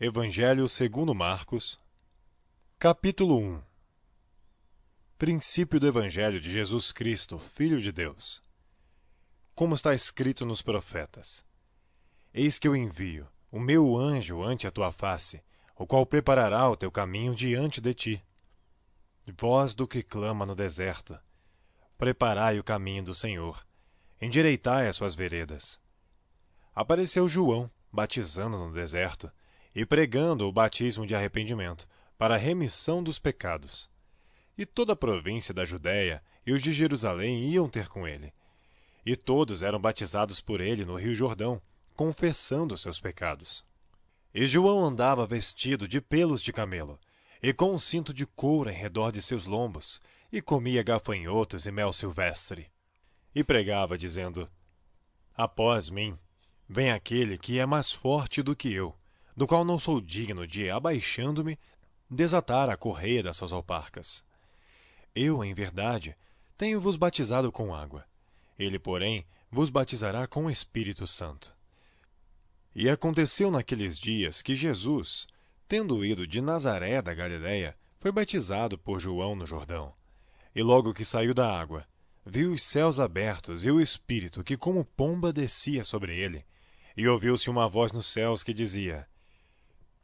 Evangelho segundo Marcos, capítulo 1. Princípio do Evangelho de Jesus Cristo, Filho de Deus. Como está escrito nos profetas: Eis que eu envio o meu anjo ante a tua face, o qual preparará o teu caminho diante de ti. Voz do que clama no deserto: preparai o caminho do Senhor, endireitai as suas veredas. Apareceu João, batizando no deserto, e pregando o batismo de arrependimento, para a remissão dos pecados. E toda a província da Judéia e os de Jerusalém iam ter com ele. E todos eram batizados por ele no rio Jordão, confessando seus pecados. E João andava vestido de pelos de camelo, e com um cinto de couro em redor de seus lombos, e comia gafanhotos e mel silvestre. E pregava, dizendo: Após mim vem aquele que é mais forte do que eu, do qual não sou digno de, abaixando-me, desatar a correia das suas alparcas. Eu, em verdade, tenho-vos batizado com água. Ele, porém, vos batizará com o Espírito Santo. E aconteceu naqueles dias que Jesus, tendo ido de Nazaré da Galiléia, foi batizado por João no Jordão. E logo que saiu da água, viu os céus abertos e o Espírito que como pomba descia sobre ele. E ouviu-se uma voz nos céus que dizia: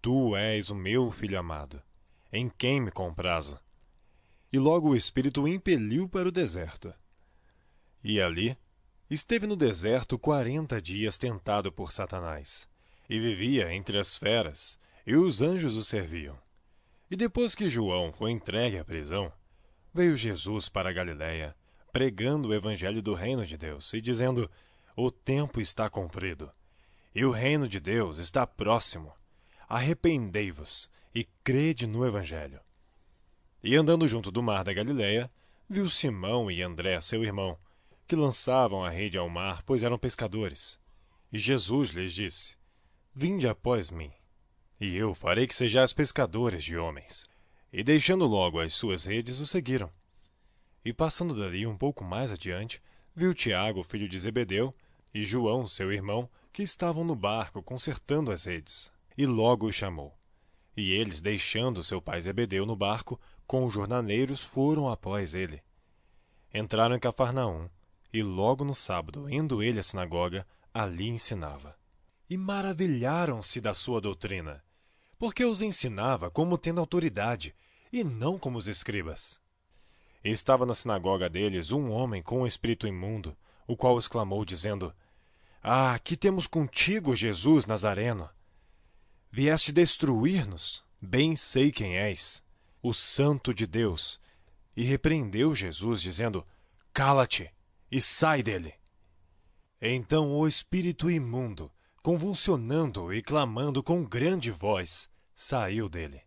Tu és o meu Filho amado, em quem me comprazo. E logo o Espírito o impeliu para o deserto. E ali esteve no deserto 40 dias tentado por Satanás, e vivia entre as feras, e os anjos o serviam. E depois que João foi entregue à prisão, veio Jesus para a Galiléia, pregando o evangelho do reino de Deus, e dizendo: O tempo está cumprido, e o reino de Deus está próximo. Arrependei-vos e crede no evangelho. E andando junto do mar da Galiléia, viu Simão e André, seu irmão, que lançavam a rede ao mar, pois eram pescadores. E Jesus lhes disse: Vinde após mim, e eu farei que sejais pescadores de homens. E deixando logo as suas redes, o seguiram. E passando dali um pouco mais adiante, viu Tiago, filho de Zebedeu, e João, seu irmão, que estavam no barco consertando as redes. E logo os chamou. E eles, deixando seu pai Zebedeu no barco, com os jornaleiros, foram após ele. Entraram em Cafarnaum, e logo no sábado, indo ele à sinagoga, ali ensinava. E maravilharam-se da sua doutrina, porque os ensinava como tendo autoridade, e não como os escribas. E estava na sinagoga deles um homem com um espírito imundo, o qual exclamou, dizendo: Ah, que temos contigo, Jesus Nazareno? Vieste destruir-nos? Bem sei quem és, o Santo de Deus. E repreendeu Jesus, dizendo: Cala-te e sai dele. Então o espírito imundo, convulsionando e clamando com grande voz, saiu dele.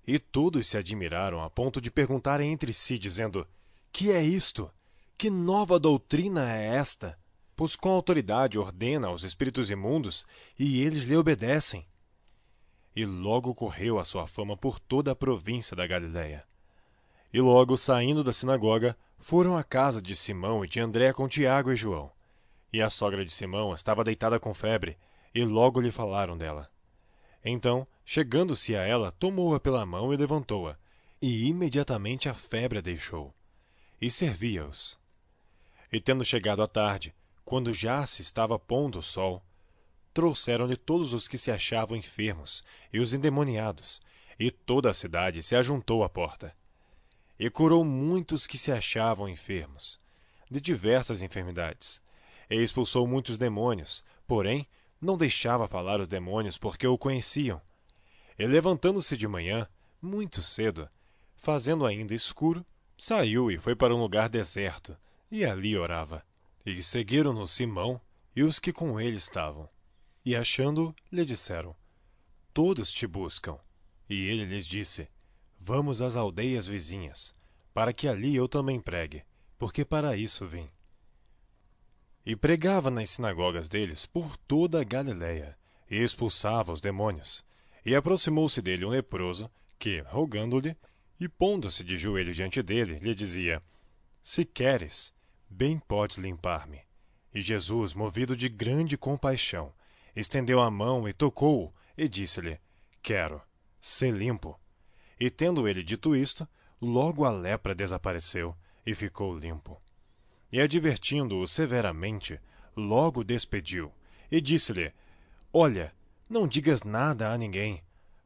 E todos se admiraram a ponto de perguntarem entre si, dizendo: Que é isto? Que nova doutrina é esta? Pois com autoridade ordena aos espíritos imundos, e eles lhe obedecem. E logo correu a sua fama por toda a província da Galiléia. E logo, saindo da sinagoga, foram à casa de Simão e de André com Tiago e João. E a sogra de Simão estava deitada com febre, e logo lhe falaram dela. Então, chegando-se a ela, tomou-a pela mão e levantou-a, e imediatamente a febre a deixou. E servia-os. E tendo chegado a tarde, quando já se estava pondo o sol, trouxeram-lhe todos os que se achavam enfermos e os endemoniados, e toda a cidade se ajuntou à porta. E curou muitos que se achavam enfermos, de diversas enfermidades, e expulsou muitos demônios, porém não deixava falar os demônios, porque o conheciam. E levantando-se de manhã, muito cedo, fazendo ainda escuro, saiu e foi para um lugar deserto, e ali orava. E seguiram-no Simão e os que com ele estavam. E achando-o, lhe disseram: Todos te buscam. E ele lhes disse: Vamos às aldeias vizinhas, para que ali eu também pregue, porque para isso vim. E pregava nas sinagogas deles por toda a Galiléia, e expulsava os demônios. E aproximou-se dele um leproso, que, rogando-lhe, e pondo-se de joelho diante dele, lhe dizia: Se queres, bem podes limpar-me. E Jesus, movido de grande compaixão, estendeu a mão e tocou-o, e disse-lhe: quero, sê limpo. E tendo ele dito isto, logo a lepra desapareceu e ficou limpo. E advertindo-o severamente, logo o despediu, e disse-lhe: Olha, não digas nada a ninguém,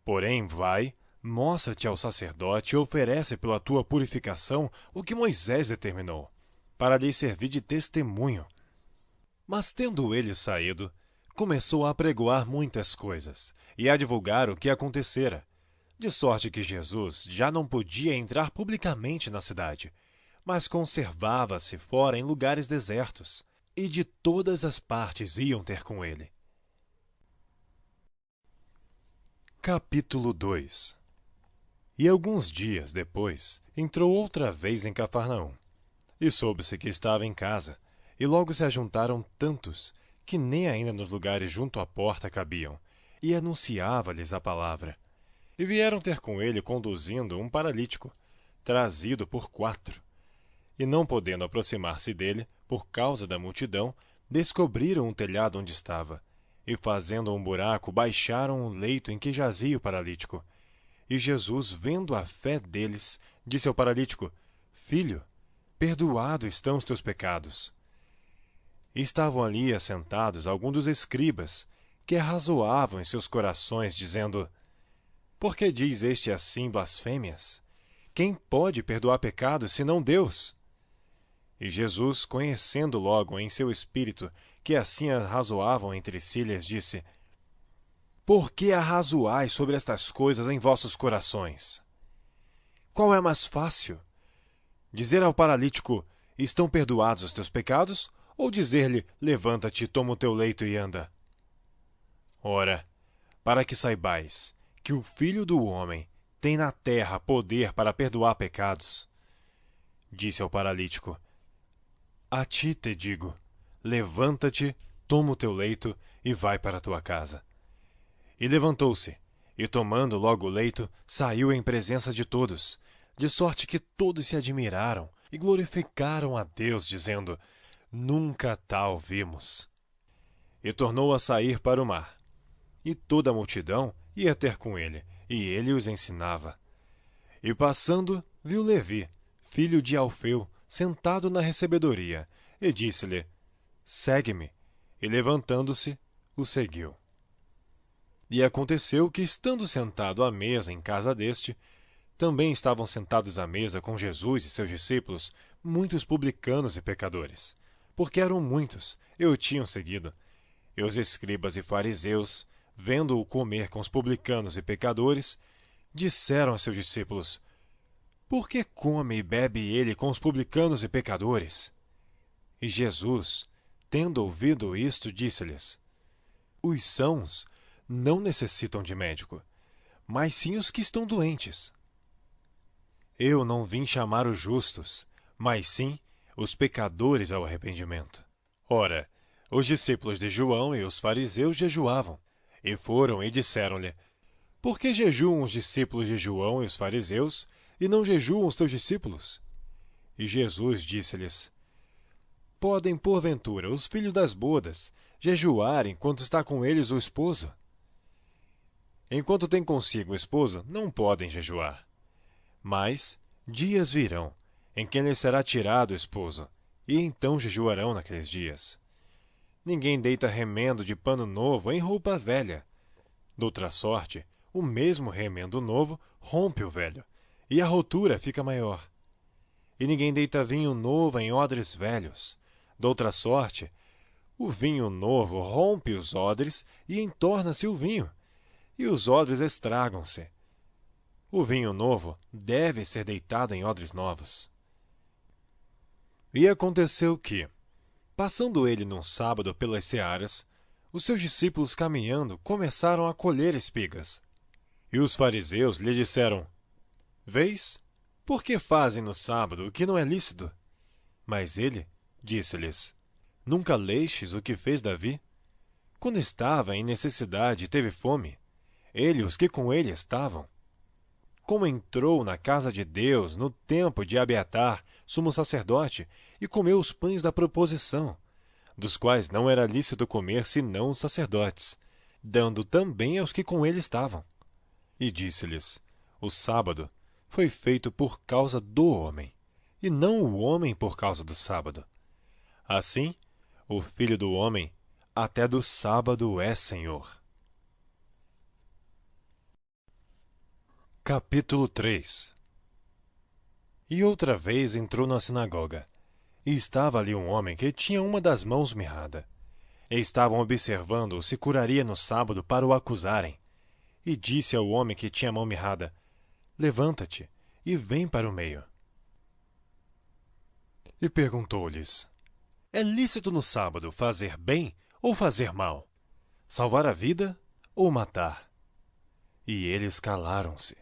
porém vai, mostra-te ao sacerdote e oferece pela tua purificação o que Moisés determinou, para lhe servir de testemunho. Mas tendo ele saído, começou a apregoar muitas coisas, e a divulgar o que acontecera, de sorte que Jesus já não podia entrar publicamente na cidade, mas conservava-se fora em lugares desertos, e de todas as partes iam ter com ele. Capítulo 2. E alguns dias depois, entrou outra vez em Cafarnaum, e soube-se que estava em casa, e logo se ajuntaram tantos, que nem ainda nos lugares junto à porta cabiam, e anunciava-lhes a palavra. E vieram ter com ele conduzindo um paralítico, trazido por 4. E não podendo aproximar-se dele, por causa da multidão, descobriram o telhado onde estava, e fazendo um buraco, baixaram o leito em que jazia o paralítico. E Jesus, vendo a fé deles, disse ao paralítico: Filho, perdoado estão os teus pecados. E estavam ali assentados alguns dos escribas, que arrazoavam em seus corações, dizendo: Por que diz este assim blasfêmias? Quem pode perdoar pecados, senão Deus? E Jesus, conhecendo logo em seu espírito que assim arrazoavam entre si, lhes disse: Por que arrazoais sobre estas coisas em vossos corações? Qual é mais fácil? Dizer ao paralítico: Estão perdoados os teus pecados? Ou dizer-lhe: Levanta-te, toma o teu leito e anda? Ora, para que saibais que o Filho do Homem tem na terra poder para perdoar pecados, disse ao paralítico: A ti te digo, levanta-te, toma o teu leito e vai para a tua casa. E levantou-se, e tomando logo o leito, saiu em presença de todos, de sorte que todos se admiraram e glorificaram a Deus, dizendo: Nunca tal vimos. E tornou a sair para o mar. E toda a multidão ia ter com ele, e ele os ensinava. E passando, viu Levi, filho de Alfeu, sentado na recebedoria, e disse-lhe: Segue-me. E levantando-se, o seguiu. E aconteceu que, estando sentado à mesa em casa deste, também estavam sentados à mesa com Jesus e seus discípulos muitos publicanos e pecadores, porque eram muitos, e o tinham seguido. E os escribas e fariseus, vendo-o comer com os publicanos e pecadores, disseram a seus discípulos: Por que come e bebe ele com os publicanos e pecadores? E Jesus, tendo ouvido isto, disse-lhes: Os sãos não necessitam de médico, mas sim os que estão doentes. Eu não vim chamar os justos, mas sim os pecadores ao arrependimento. Ora, os discípulos de João e os fariseus jejuavam, e foram e disseram-lhe: Por que jejuam os discípulos de João e os fariseus, e não jejuam os teus discípulos? E Jesus disse-lhes: Podem, porventura, os filhos das bodas jejuar enquanto está com eles o esposo? Enquanto tem consigo o esposo, não podem jejuar. Mas dias virão, em que lhes será tirado o esposo, e então jejuarão naqueles dias. Ninguém deita remendo de pano novo em roupa velha. Doutra sorte, o mesmo remendo novo rompe o velho, e a rotura fica maior. E ninguém deita vinho novo em odres velhos. Doutra sorte, o vinho novo rompe os odres e entorna-se o vinho, e os odres estragam-se. O vinho novo deve ser deitado em odres novos. E aconteceu que, passando ele num sábado pelas searas, os seus discípulos caminhando começaram a colher espigas. E os fariseus lhe disseram: Vês, por que fazem no sábado o que não é lícito? Mas ele disse-lhes: Nunca lestes o que fez Davi? Quando estava em necessidade e teve fome, ele e os que com ele estavam. Como entrou na casa de Deus no tempo de Abiatar, sumo sacerdote, e comeu os pães da proposição, dos quais não era lícito comer senão os sacerdotes, dando também aos que com ele estavam. E disse-lhes: O sábado foi feito por causa do homem, e não o homem por causa do sábado. Assim, o Filho do Homem até do sábado é Senhor. Capítulo 3. E outra vez entrou na sinagoga, e estava ali um homem que tinha uma das mãos mirrada. E estavam observando se curaria no sábado para o acusarem. E disse ao homem que tinha a mão mirrada: Levanta-te e vem para o meio. E perguntou-lhes: É lícito no sábado fazer bem ou fazer mal? Salvar a vida ou matar? E eles calaram-se.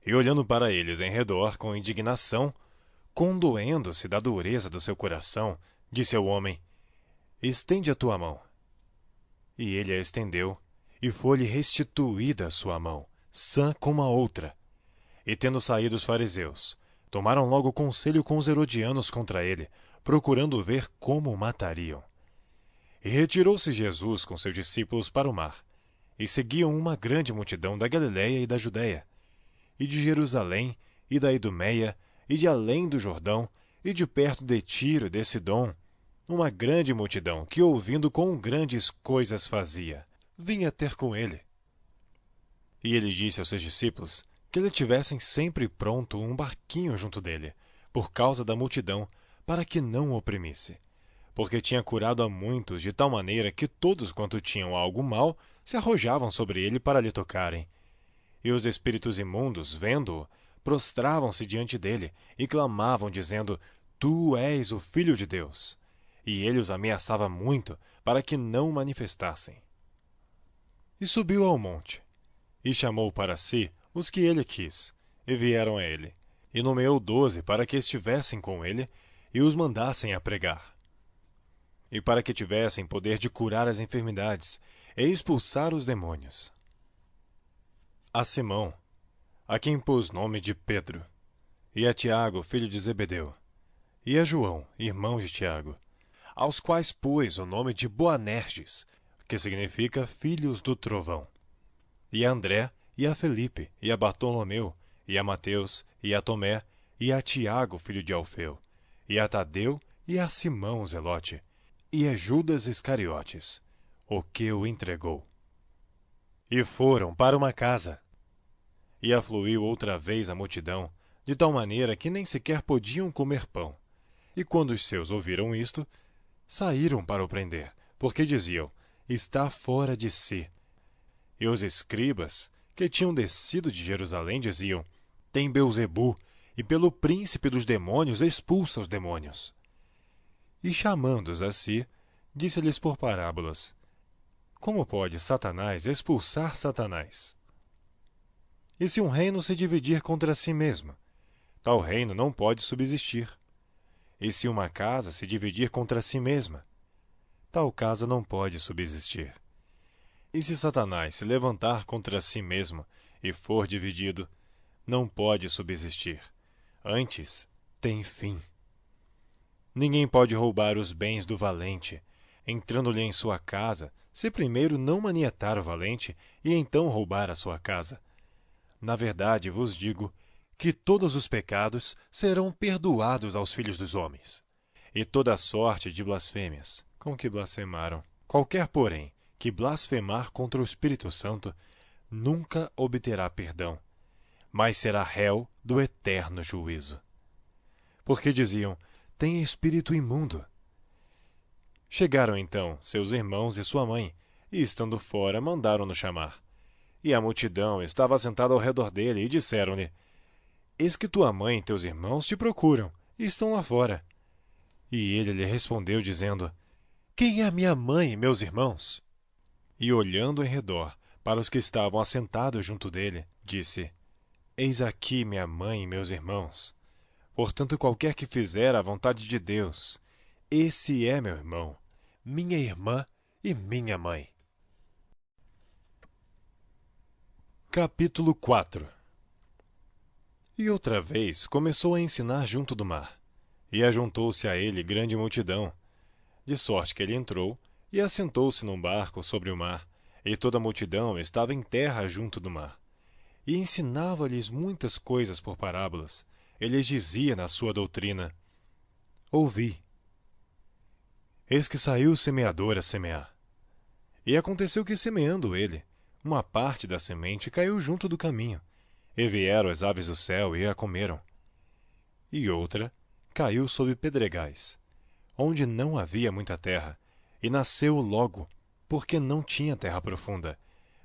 E olhando para eles em redor com indignação, condoendo-se da dureza do seu coração, disse ao homem: Estende a tua mão. E ele a estendeu, e foi-lhe restituída a sua mão, sã como a outra. E tendo saído os fariseus, tomaram logo conselho com os herodianos contra ele, procurando ver como o matariam. E retirou-se Jesus com seus discípulos para o mar, e seguiam uma grande multidão da Galiléia e da Judéia, e de Jerusalém, e da Idumeia, e de além do Jordão, e de perto de Tiro e de Sidom, uma grande multidão que, ouvindo quão grandes coisas fazia, vinha ter com ele. E ele disse aos seus discípulos que lhe tivessem sempre pronto um barquinho junto dele, por causa da multidão, para que não o oprimisse. Porque tinha curado a muitos de tal maneira que todos quanto tinham algo mal se arrojavam sobre ele para lhe tocarem. E os espíritos imundos, vendo-o, prostravam-se diante dele e clamavam, dizendo: Tu és o Filho de Deus. E ele os ameaçava muito para que não o manifestassem. E subiu ao monte, e chamou para si os que ele quis, e vieram a ele, e nomeou 12 para que estivessem com ele, e os mandassem a pregar. E para que tivessem poder de curar as enfermidades, e expulsar os demônios. A Simão, a quem pôs nome de Pedro, e a Tiago, filho de Zebedeu, e a João, irmão de Tiago, aos quais pôs o nome de Boanerges, que significa filhos do trovão, e a André, e a Felipe, e a Bartolomeu, e a Mateus, e a Tomé, e a Tiago, filho de Alfeu, e a Tadeu, e a Simão Zelote, e a Judas Iscariotes, o que o entregou. E foram para uma casa. E afluiu outra vez a multidão, de tal maneira que nem sequer podiam comer pão. E quando os seus ouviram isto, saíram para o prender, porque diziam: Está fora de si. E os escribas, que tinham descido de Jerusalém, diziam: Tem Beelzebu, e pelo príncipe dos demônios expulsa os demônios. E chamando-os a si, disse-lhes por parábolas: Como pode Satanás expulsar Satanás? E se um reino se dividir contra si mesmo, tal reino não pode subsistir. E se uma casa se dividir contra si mesma, tal casa não pode subsistir. E se Satanás se levantar contra si mesmo e for dividido, não pode subsistir. Antes, tem fim. Ninguém pode roubar os bens do valente, entrando-lhe em sua casa, se primeiro não manietar o valente e então roubar a sua casa. Na verdade vos digo que todos os pecados serão perdoados aos filhos dos homens, e toda a sorte de blasfêmias com que blasfemaram. Qualquer, porém, que blasfemar contra o Espírito Santo nunca obterá perdão, mas será réu do eterno juízo. Porque diziam: Tem espírito imundo. Chegaram então seus irmãos e sua mãe, e estando fora mandaram-no chamar. E a multidão estava assentada ao redor dele, e disseram-lhe: Eis que tua mãe e teus irmãos te procuram, e estão lá fora. E ele lhe respondeu, dizendo: Quem é minha mãe e meus irmãos? E olhando em redor para os que estavam assentados junto dele, disse: Eis aqui minha mãe e meus irmãos. Portanto, qualquer que fizer a vontade de Deus, esse é meu irmão, minha irmã e minha mãe. Capítulo 4. E outra vez começou a ensinar junto do mar, e ajuntou-se a ele grande multidão, de sorte que ele entrou e assentou-se num barco sobre o mar, e toda a multidão estava em terra junto do mar. e ensinava-lhes muitas coisas por parábolas. Ele lhes dizia na sua doutrina: Ouvi. Eis que saiu o semeador a semear. E aconteceu que, semeando ele, uma parte da semente caiu junto do caminho, e vieram as aves do céu e a comeram. E outra caiu sobre pedregais, onde não havia muita terra, e nasceu logo, porque não tinha terra profunda.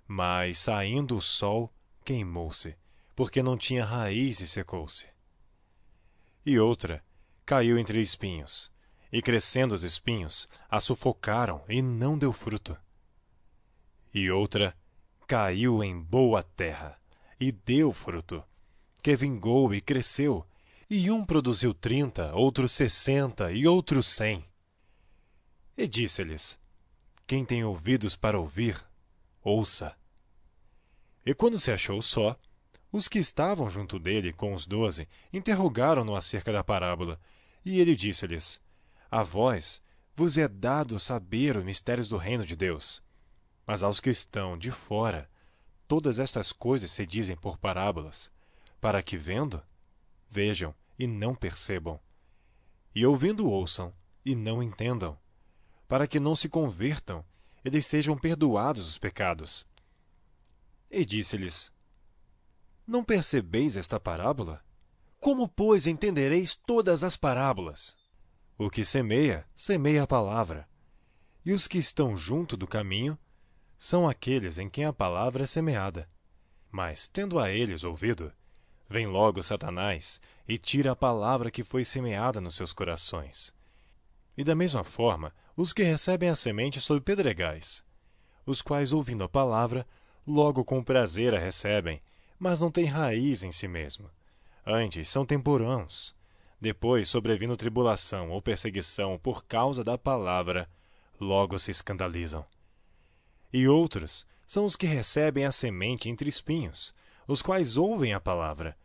Mas, saindo o sol, queimou-se, porque não tinha raiz e secou-se. E outra caiu entre espinhos, e crescendo os espinhos, a sufocaram e não deu fruto. E outra caiu em boa terra, e deu fruto, que vingou e cresceu, e um produziu 30, outro 60 e outro 100. E disse-lhes: Quem tem ouvidos para ouvir, ouça. E quando se achou só, os que estavam junto dele com os 12 interrogaram-no acerca da parábola, e ele disse-lhes: A vós vos é dado saber os mistérios do reino de Deus, mas aos que estão de fora, todas estas coisas se dizem por parábolas, para que vendo, vejam e não percebam, e ouvindo ouçam e não entendam, para que não se convertam e lhes sejam perdoados os pecados. E disse-lhes: Não percebeis esta parábola? Como, pois, entendereis todas as parábolas? O que semeia, semeia a palavra. E os que estão junto do caminho são aqueles em quem a palavra é semeada. Mas, tendo a eles ouvido, vem logo Satanás e tira a palavra que foi semeada nos seus corações. E da mesma forma, os que recebem a semente sob pedregais, os quais, ouvindo a palavra, logo com prazer a recebem, mas não têm raiz em si mesmo. Antes são temporãos. Depois, sobrevindo tribulação ou perseguição por causa da palavra, logo se escandalizam. E outros são os que recebem a semente entre espinhos, os quais ouvem a palavra,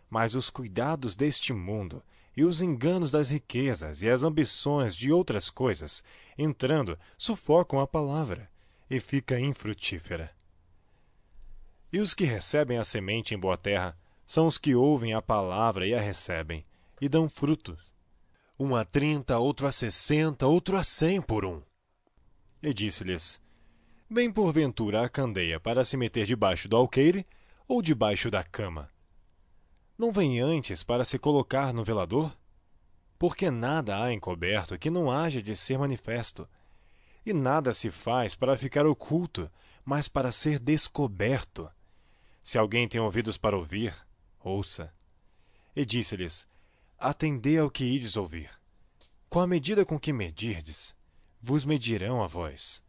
mas os cuidados deste mundo, e os enganos das riquezas e as ambições de outras coisas, entrando, sufocam a palavra, e fica infrutífera. E os que recebem a semente em boa terra são os que ouvem a palavra e a recebem, e dão frutos. Um a 30, outro a 60, outro a 100 por um. E disse-lhes: Vem porventura a candeia para se meter debaixo do alqueire ou debaixo da cama? Não vem antes para se colocar no velador? Porque nada há encoberto que não haja de ser manifesto, e nada se faz para ficar oculto, mas para ser descoberto. Se alguém tem ouvidos para ouvir, ouça. E disse-lhes: Atendei ao que ides ouvir. Com a medida com que medirdes, vos medirão a vós,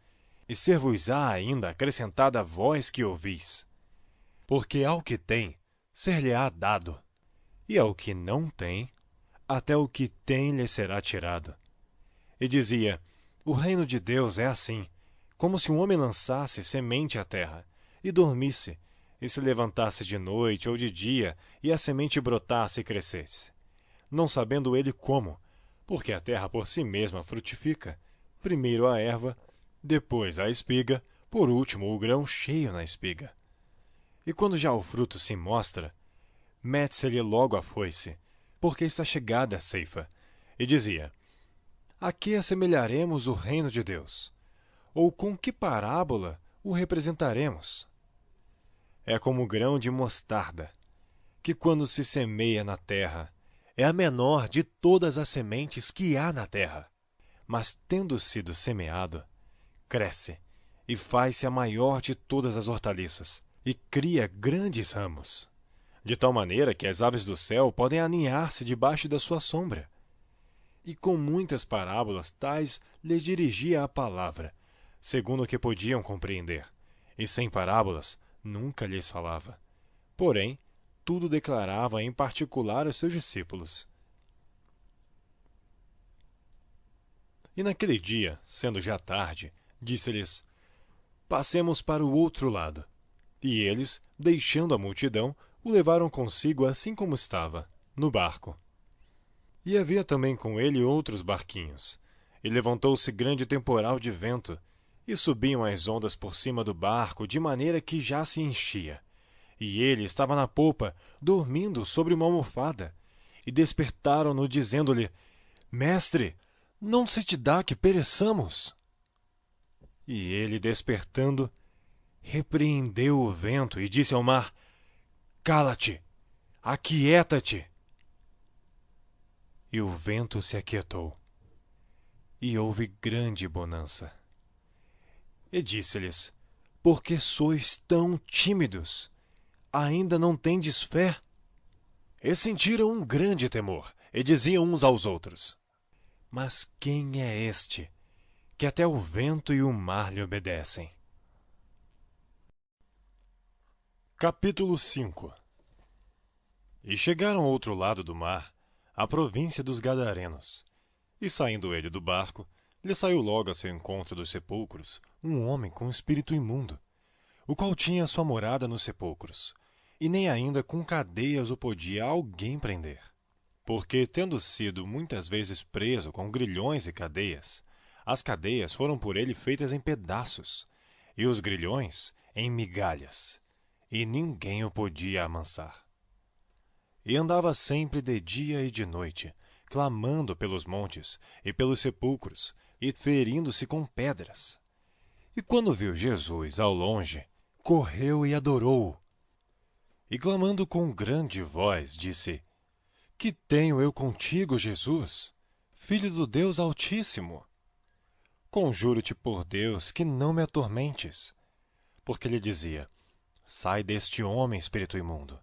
e ser-vos-á ainda acrescentada a vós que ouvis. Porque ao que tem, ser-lhe-á dado, e ao que não tem, até o que tem lhe será tirado. E dizia: O reino de Deus é assim, como se um homem lançasse semente à terra, e dormisse, e se levantasse de noite ou de dia, e a semente brotasse e crescesse. Não sabendo ele como, porque a terra por si mesma frutifica, primeiro a erva, depois a espiga, por último o grão cheio na espiga. E quando já o fruto se mostra, mete-se-lhe logo a foice, porque está chegada a ceifa. E dizia: A que assemelharemos o reino de Deus? Ou com que parábola o representaremos? É como o grão de mostarda, que quando se semeia na terra, é a menor de todas as sementes que há na terra. Mas tendo sido semeado, cresce e faz-se a maior de todas as hortaliças, e cria grandes ramos, de tal maneira que as aves do céu podem aninhar-se debaixo da sua sombra. E com muitas parábolas tais lhes dirigia a palavra, segundo o que podiam compreender, e sem parábolas nunca lhes falava. Porém, tudo declarava em particular aos seus discípulos. E naquele dia, sendo já tarde, disse-lhes: Passemos para o outro lado. E eles, deixando a multidão, o levaram consigo assim como estava, no barco. E havia também com ele outros barquinhos. E levantou-se grande temporal de vento, e subiam as ondas por cima do barco, de maneira que já se enchia. E ele estava na popa, dormindo sobre uma almofada. E despertaram-no, dizendo-lhe: Mestre, não se te dá que pereçamos? E ele, despertando, repreendeu o vento e disse ao mar: Cala-te, aquieta-te. E o vento se aquietou, e houve grande bonança. E disse-lhes: Por que sois tão tímidos? Ainda não tendes fé? E sentiram um grande temor, e diziam uns aos outros: Mas quem é este, que até o vento e o mar lhe obedecem? Capítulo 5. E chegaram ao outro lado do mar, à província dos Gadarenos. E saindo ele do barco, lhe saiu logo a seu encontro dos sepulcros um homem com espírito imundo, o qual tinha sua morada nos sepulcros, e nem ainda com cadeias o podia alguém prender. Porque, tendo sido muitas vezes preso com grilhões e cadeias, as cadeias foram por ele feitas em pedaços, e os grilhões em migalhas, e ninguém o podia amansar. E andava sempre de dia e de noite, clamando pelos montes e pelos sepulcros, e ferindo-se com pedras. E quando viu Jesus ao longe, correu e adorou-o. E clamando com grande voz, disse: Que tenho eu contigo, Jesus, Filho do Deus Altíssimo? Conjuro-te por Deus que não me atormentes. Porque lhe dizia: Sai deste homem, espírito imundo.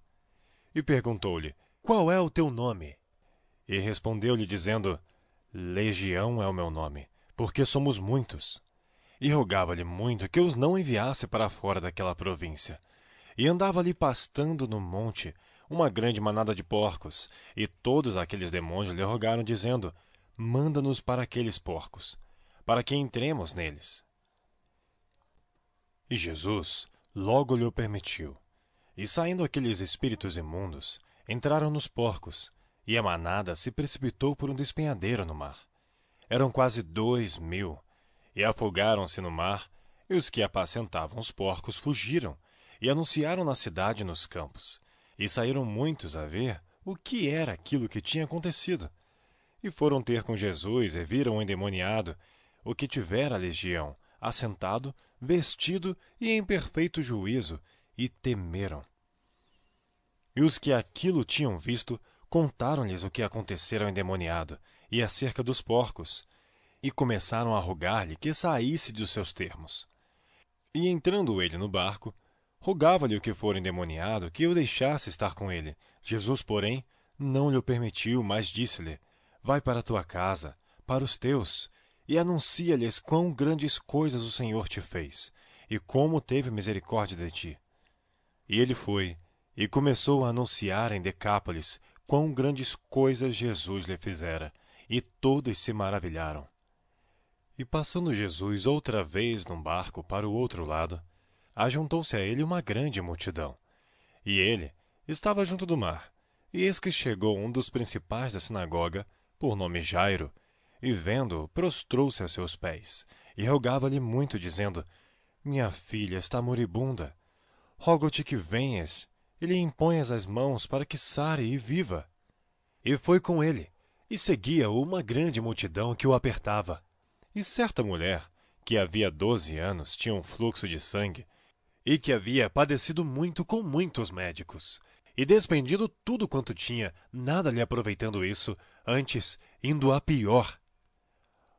E perguntou-lhe: Qual é o teu nome? E respondeu-lhe dizendo: Legião é o meu nome, porque somos muitos. E rogava-lhe muito que os não enviasse para fora daquela província. E andava ali pastando no monte uma grande manada de porcos, e todos aqueles demônios lhe rogaram, dizendo: Manda-nos para aqueles porcos, para que entremos neles. E Jesus logo lhe o permitiu. E saindo aqueles espíritos imundos, entraram nos porcos, e a manada se precipitou por um despenhadeiro no mar. Eram quase 2.000, e afogaram-se no mar, e os que apacentavam os porcos fugiram, e anunciaram na cidade e nos campos, e saíram muitos a ver o que era aquilo que tinha acontecido. E foram ter com Jesus, e viram o endemoniado, o que tivera a legião, assentado, vestido e em perfeito juízo, e temeram. E os que aquilo tinham visto, contaram-lhes o que acontecera ao endemoniado, e acerca dos porcos, e começaram a rogar-lhe que saísse dos seus termos. E entrando ele no barco, rogava-lhe o que fora endemoniado que o deixasse estar com ele. Jesus, porém, não lhe o permitiu, mas disse-lhe: Vai para a tua casa, para os teus, e anuncia-lhes quão grandes coisas o Senhor te fez, e como teve misericórdia de ti. E ele foi, e começou a anunciar em Decápolis quão grandes coisas Jesus lhe fizera, e todos se maravilharam. E passando Jesus outra vez num barco para o outro lado, ajuntou-se a ele uma grande multidão. E ele estava junto do mar, e eis que chegou um dos principais da sinagoga, por nome Jairo, e vendo-o, prostrou-se a seus pés, e rogava-lhe muito, dizendo: Minha filha está moribunda. Rogo-te que venhas e lhe imponhas as mãos para que sare e viva. E foi com ele, e seguia-o uma grande multidão que o apertava. E certa mulher, que havia 12 anos tinha um fluxo de sangue, e que havia padecido muito com muitos médicos, e despendido tudo quanto tinha, nada lhe aproveitando isso, antes indo a pior.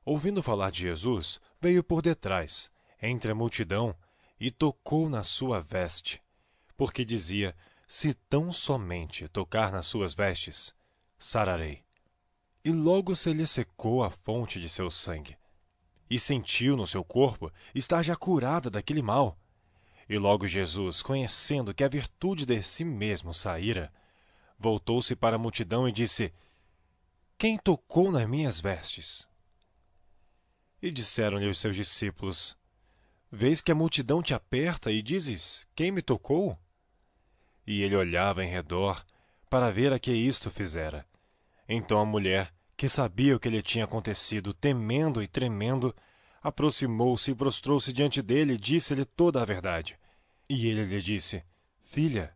Ouvindo falar de Jesus, veio por detrás, entre a multidão, e tocou na sua veste, porque dizia: Se tão somente tocar nas suas vestes, sararei. E logo se lhe secou a fonte de seu sangue, e sentiu no seu corpo estar já curada daquele mal. E logo Jesus, conhecendo que a virtude de si mesmo saíra, voltou-se para a multidão e disse: Quem tocou nas minhas vestes? E disseram-lhe os seus discípulos: Vês que a multidão te aperta e dizes: Quem me tocou? E ele olhava em redor para ver a que isto fizera. Então a mulher, que sabia o que lhe tinha acontecido, temendo e tremendo, aproximou-se e prostrou-se diante dele e disse-lhe toda a verdade. E ele lhe disse: Filha,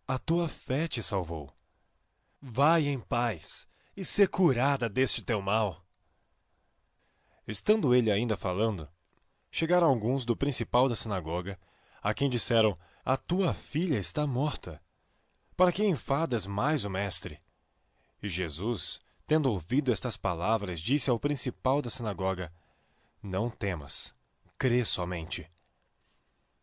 a tua fé te salvou. Vai em paz e sê curada deste teu mal. Estando ele ainda falando, chegaram alguns do principal da sinagoga, a quem disseram: a tua filha está morta. Para que enfadas mais o mestre? E Jesus, tendo ouvido estas palavras, disse ao principal da sinagoga: não temas, crê somente.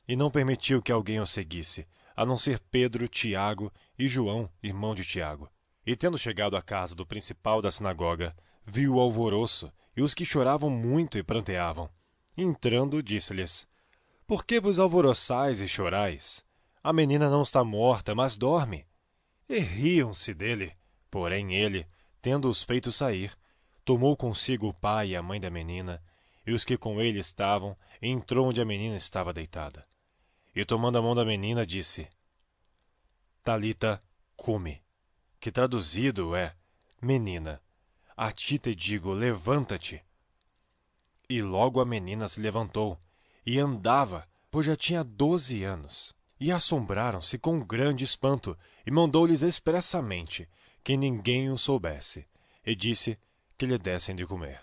E não permitiu que alguém o seguisse, a não ser Pedro, Tiago e João, irmão de Tiago. E tendo chegado à casa do principal da sinagoga, viu o alvoroço e os que choravam muito e pranteavam. Entrando, disse-lhes: por que vos alvoroçais e chorais? A menina não está morta, mas dorme. E riam-se dele. Porém ele, tendo-os feito sair, tomou consigo o pai e a mãe da menina, e os que com ele estavam, entrou onde a menina estava deitada. E tomando a mão da menina, disse: Talita, cumi, que traduzido é: menina, a ti te digo, levanta-te. E logo a menina se levantou, e andava, pois já tinha 12 anos. E assombraram-se com grande espanto, e mandou-lhes expressamente que ninguém o soubesse, e disse que lhe dessem de comer.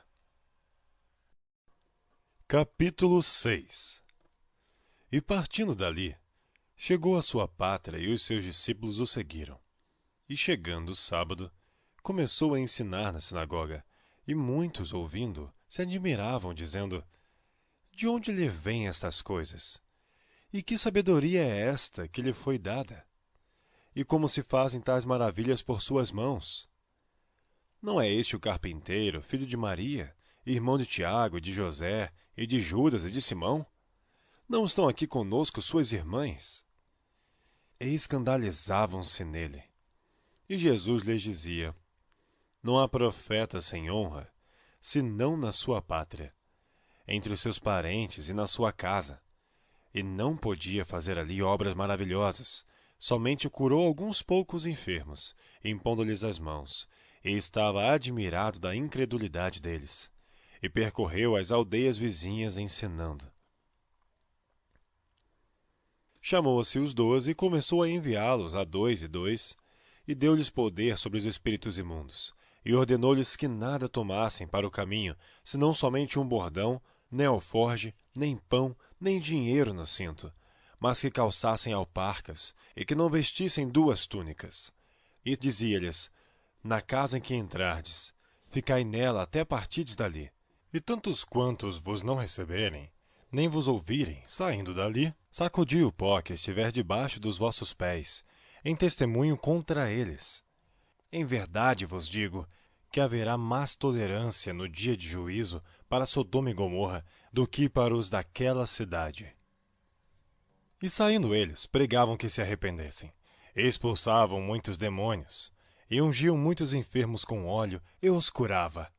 Capítulo 6. E partindo dali, chegou à sua pátria e os seus discípulos o seguiram. E chegando o sábado, começou a ensinar na sinagoga, e muitos, ouvindo, se admiravam, dizendo: de onde lhe vêm estas coisas? E que sabedoria é esta que lhe foi dada? E como se fazem tais maravilhas por suas mãos? Não é este o carpinteiro, filho de Maria, irmão de Tiago, e de José, e de Judas e de Simão? Não estão aqui conosco suas irmãs? E escandalizavam-se nele. E Jesus lhes dizia: não há profeta sem honra, senão na sua pátria, entre os seus parentes e na sua casa. E não podia fazer ali obras maravilhosas, somente curou alguns poucos enfermos, impondo-lhes as mãos, e estava admirado da incredulidade deles. E percorreu as aldeias vizinhas ensinando. Chamou-se os 12 e começou a enviá-los a 2 e 2, e deu-lhes poder sobre os espíritos imundos, e ordenou-lhes que nada tomassem para o caminho, senão somente um bordão, nem alforge, nem pão, nem dinheiro no cinto, mas que calçassem alparcas, e que não vestissem 2 túnicas. E dizia-lhes: na casa em que entrardes, ficai nela até partides dali. E tantos quantos vos não receberem, nem vos ouvirem, saindo dali, sacudi o pó que estiver debaixo dos vossos pés, em testemunho contra eles. Em verdade vos digo que haverá mais tolerância no dia de juízo para Sodoma e Gomorra do que para os daquela cidade. E saindo eles, pregavam que se arrependessem, expulsavam muitos demônios, e ungiam muitos enfermos com óleo, e os curava.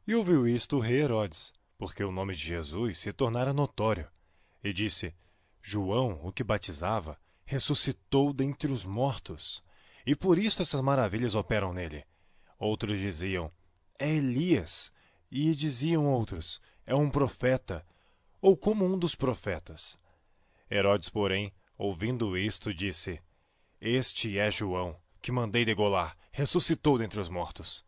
E ouviu isto o rei Herodes, porque o nome de Jesus se tornara notório, e disse: João, o que batizava, ressuscitou dentre os mortos, e por isso essas maravilhas operam nele. Outros diziam: é Elias, e diziam outros: é um profeta, ou como um dos profetas. Herodes, porém, ouvindo isto, disse: este é João, que mandei degolar, ressuscitou dentre os mortos.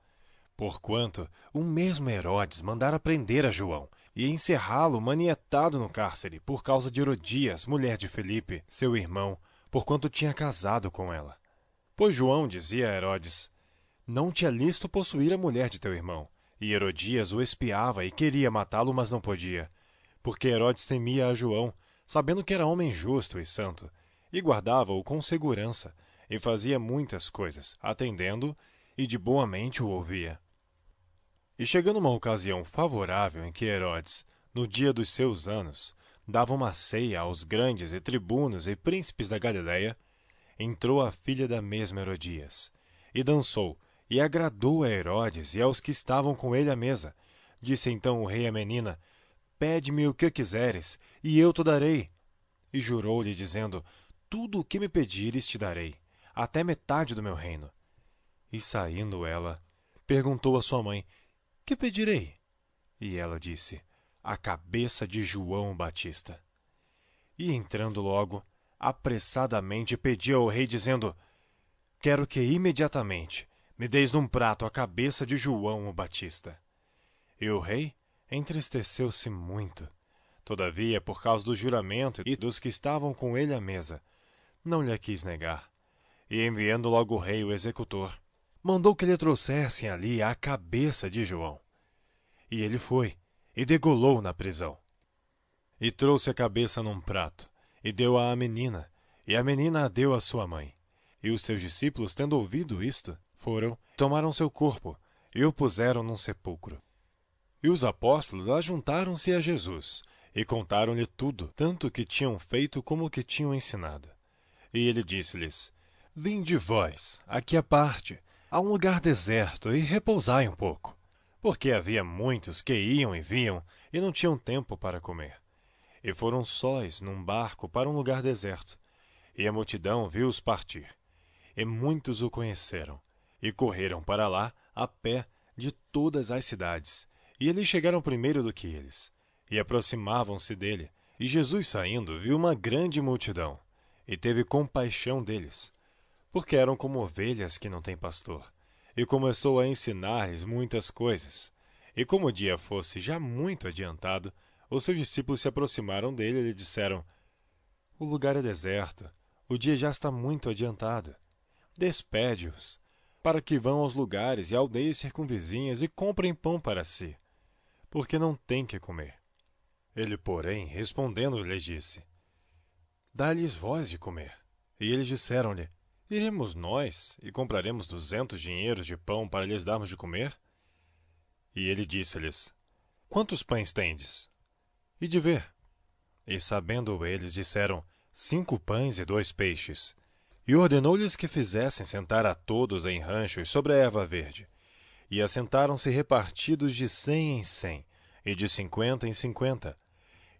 Porquanto o mesmo Herodes mandara prender a João e encerrá-lo manietado no cárcere por causa de Herodias, mulher de Filipe, seu irmão, porquanto tinha casado com ela. Pois João dizia a Herodes: não te é lícito possuir a mulher de teu irmão. E Herodias o espiava e queria matá-lo, mas não podia, porque Herodes temia a João, sabendo que era homem justo e santo, e guardava-o com segurança, e fazia muitas coisas, atendendo, e de boa mente o ouvia. E chegando uma ocasião favorável em que Herodes, no dia dos seus anos, dava uma ceia aos grandes e tribunos e príncipes da Galiléia, entrou a filha da mesma Herodias, e dançou, e agradou a Herodes e aos que estavam com ele à mesa. Disse então o rei à menina: pede-me o que quiseres, e eu te darei. E jurou-lhe, dizendo: tudo o que me pedires te darei, até metade do meu reino. E saindo ela, perguntou à sua mãe: que pedirei? E ela disse: a cabeça de João Batista. E entrando logo, apressadamente pedia ao rei, dizendo: quero que imediatamente me deis num prato a cabeça de João o Batista. E o rei entristeceu-se muito. Todavia, por causa do juramento e dos que estavam com ele à mesa, não lhe quis negar. E enviando logo o rei o executor, mandou que lhe trouxessem ali a cabeça de João. E ele foi, e degolou na prisão. E trouxe a cabeça num prato, e deu-a à menina, e a menina a deu à sua mãe. E os seus discípulos, tendo ouvido isto, foram, tomaram seu corpo, e o puseram num sepulcro. E os apóstolos ajuntaram-se a Jesus, e contaram-lhe tudo, tanto o que tinham feito como o que tinham ensinado. E ele disse-lhes: vinde vós, aqui à parte, a um lugar deserto, e repousai um pouco. Porque havia muitos que iam e vinham, e não tinham tempo para comer. E foram sós num barco para um lugar deserto. E a multidão viu-os partir. E muitos o conheceram, e correram para lá a pé de todas as cidades. E eles chegaram primeiro do que eles, e aproximavam-se dele. E Jesus, saindo, viu uma grande multidão, e teve compaixão deles, porque eram como ovelhas que não têm pastor. E começou a ensinar-lhes muitas coisas. E como o dia fosse já muito adiantado, os seus discípulos se aproximaram dele e lhe disseram: o lugar é deserto, o dia já está muito adiantado. Despede-os, para que vão aos lugares e aldeias circunvizinhas e comprem pão para si, porque não têm que comer. Ele, porém, respondendo, lhes disse: dá-lhes vós de comer. E eles disseram-lhe: iremos nós e compraremos 200 dinheiros de pão para lhes darmos de comer? E ele disse-lhes: quantos pães tendes? E de ver. E sabendo eles, disseram: 5 pães e 2 peixes. E ordenou-lhes que fizessem sentar a todos em ranchos sobre a erva verde. E assentaram-se repartidos de 100 em 100, e de 50 em 50.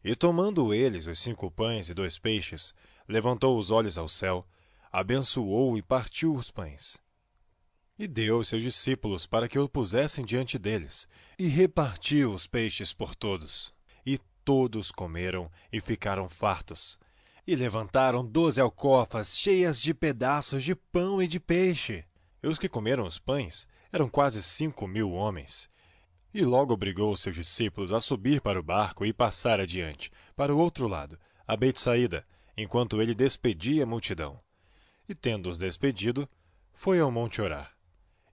E tomando eles os 5 pães e 2 peixes, levantou os olhos ao céu, abençoou e partiu os pães. E deu aos seus discípulos para que o pusessem diante deles, e repartiu os peixes por todos. E todos comeram e ficaram fartos. E levantaram 12 alcofas cheias de pedaços de pão e de peixe. E os que comeram os pães eram quase 5.000 homens. E logo obrigou os seus discípulos a subir para o barco e passar adiante, para o outro lado, a Betsaída, enquanto ele despedia a multidão. E tendo-os despedido, foi ao monte orar.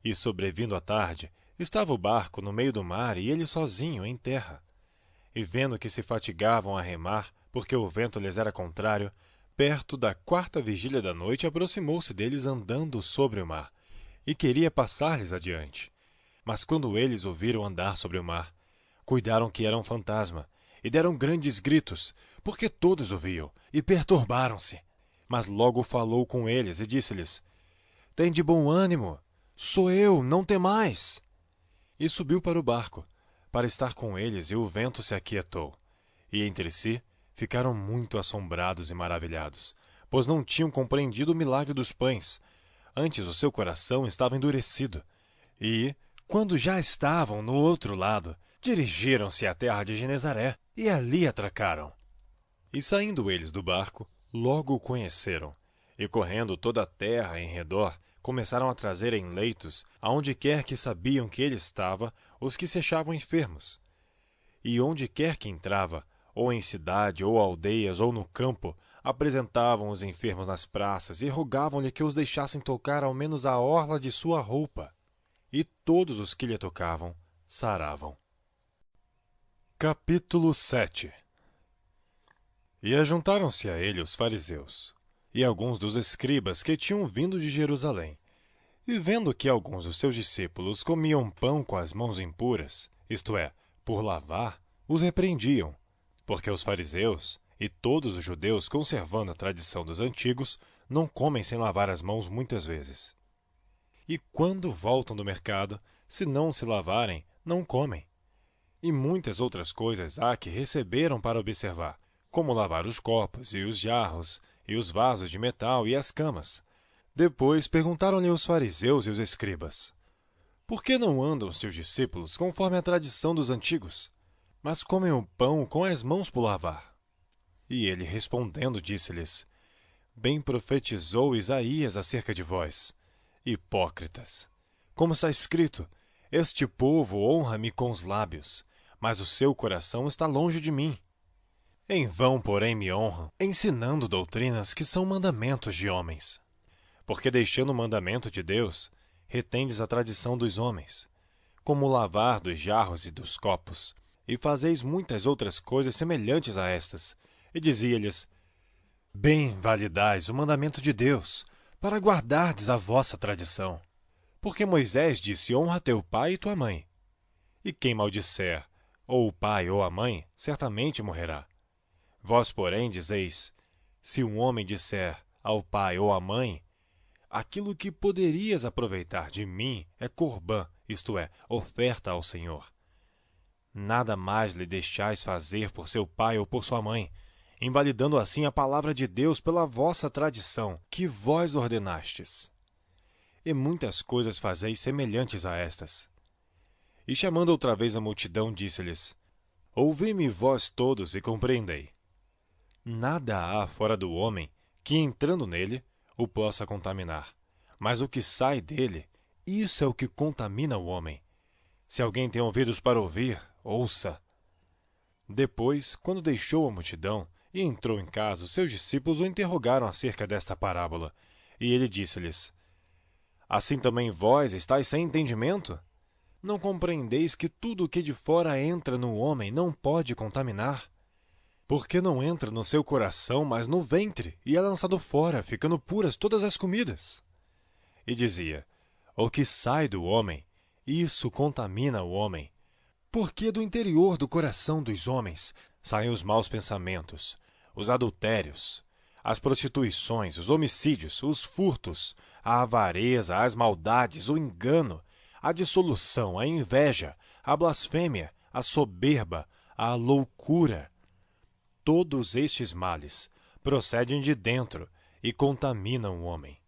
E sobrevindo a tarde, estava o barco no meio do mar e ele sozinho em terra. E vendo que se fatigavam a remar, porque o vento lhes era contrário, perto da 4ª vigília da noite aproximou-se deles andando sobre o mar, e queria passar-lhes adiante. Mas quando eles o viram andar sobre o mar, cuidaram que era um fantasma, e deram grandes gritos, porque todos o viam, e perturbaram-se. Mas logo falou com eles e disse-lhes: tende bom ânimo, sou eu, não temais. E subiu para o barco, para estar com eles, e o vento se aquietou. E entre si ficaram muito assombrados e maravilhados, pois não tinham compreendido o milagre dos pães. Antes o seu coração estava endurecido. E, quando já estavam no outro lado, dirigiram-se à terra de Genezaré, e ali atracaram. E saindo eles do barco, logo o conheceram, e correndo toda a terra em redor, começaram a trazer em leitos, aonde quer que sabiam que ele estava, os que se achavam enfermos. E onde quer que entrava, ou em cidade, ou aldeias, ou no campo, apresentavam os enfermos nas praças e rogavam-lhe que os deixassem tocar ao menos a orla de sua roupa. E todos os que lhe tocavam saravam. Capítulo 7. E ajuntaram-se a ele os fariseus, e alguns dos escribas que tinham vindo de Jerusalém. E vendo que alguns dos seus discípulos comiam pão com as mãos impuras, isto é, por lavar, os repreendiam, porque os fariseus e todos os judeus, conservando a tradição dos antigos, não comem sem lavar as mãos muitas vezes. E quando voltam do mercado, se não se lavarem, não comem. E muitas outras coisas há que receberam para observar, como lavar os copos e os jarros, e os vasos de metal e as camas. Depois perguntaram-lhe os fariseus e os escribas: por que não andam seus discípulos conforme a tradição dos antigos, mas comem o pão com as mãos por lavar? E ele respondendo disse-lhes: Bem profetizou Isaías acerca de vós, hipócritas. Como está escrito, este povo honra-me com os lábios, mas o seu coração está longe de mim. Em vão, porém, me honram, ensinando doutrinas que são mandamentos de homens. Porque deixando o mandamento de Deus, retendes a tradição dos homens, como o lavar dos jarros e dos copos, e fazeis muitas outras coisas semelhantes a estas. E dizia-lhes: Bem validais o mandamento de Deus, para guardardes a vossa tradição. Porque Moisés disse: honra teu pai e tua mãe. E quem maldisser, ou o pai ou a mãe, certamente morrerá. Vós, porém, dizeis: se um homem disser ao pai ou à mãe, aquilo que poderias aproveitar de mim é corbã, isto é, oferta ao Senhor. Nada mais lhe deixais fazer por seu pai ou por sua mãe, invalidando assim a palavra de Deus pela vossa tradição, que vós ordenastes. E muitas coisas fazeis semelhantes a estas. E chamando outra vez a multidão, disse-lhes: ouvi-me vós todos e compreendei. Nada há fora do homem que, entrando nele, o possa contaminar. Mas o que sai dele, isso é o que contamina o homem. Se alguém tem ouvidos para ouvir, ouça. Depois, quando deixou a multidão e entrou em casa, os seus discípulos o interrogaram acerca desta parábola. E ele disse-lhes: assim também vós estáis sem entendimento? Não compreendeis que tudo o que de fora entra no homem não pode contaminar? Porque não entra no seu coração, mas no ventre, e é lançado fora, ficando puras todas as comidas. E dizia: o que sai do homem, isso contamina o homem. Porque do interior do coração dos homens saem os maus pensamentos, os adultérios, as prostituições, os homicídios, os furtos, a avareza, as maldades, o engano, a dissolução, a inveja, a blasfêmia, a soberba, a loucura. Todos estes males procedem de dentro e contaminam o homem.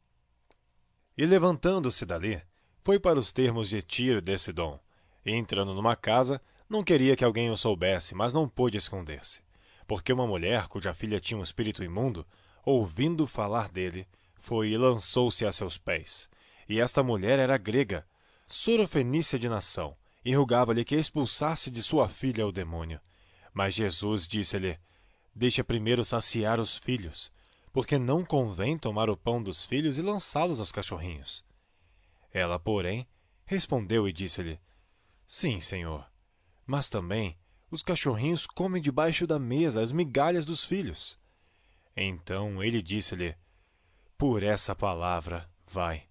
E levantando-se dali, foi para os termos de Tiro e de Sidom, e entrando numa casa, não queria que alguém o soubesse, mas não pôde esconder-se, porque uma mulher, cuja filha tinha um espírito imundo, ouvindo falar dele, foi e lançou-se a seus pés. E esta mulher era grega, sorofenícia de nação, e rogava-lhe que expulsasse de sua filha o demônio. Mas Jesus disse-lhe: deixa primeiro saciar os filhos, porque não convém tomar o pão dos filhos e lançá-los aos cachorrinhos. Ela, porém, respondeu e disse-lhe: sim, Senhor, mas também os cachorrinhos comem debaixo da mesa as migalhas dos filhos. Então ele disse-lhe: por essa palavra, vai,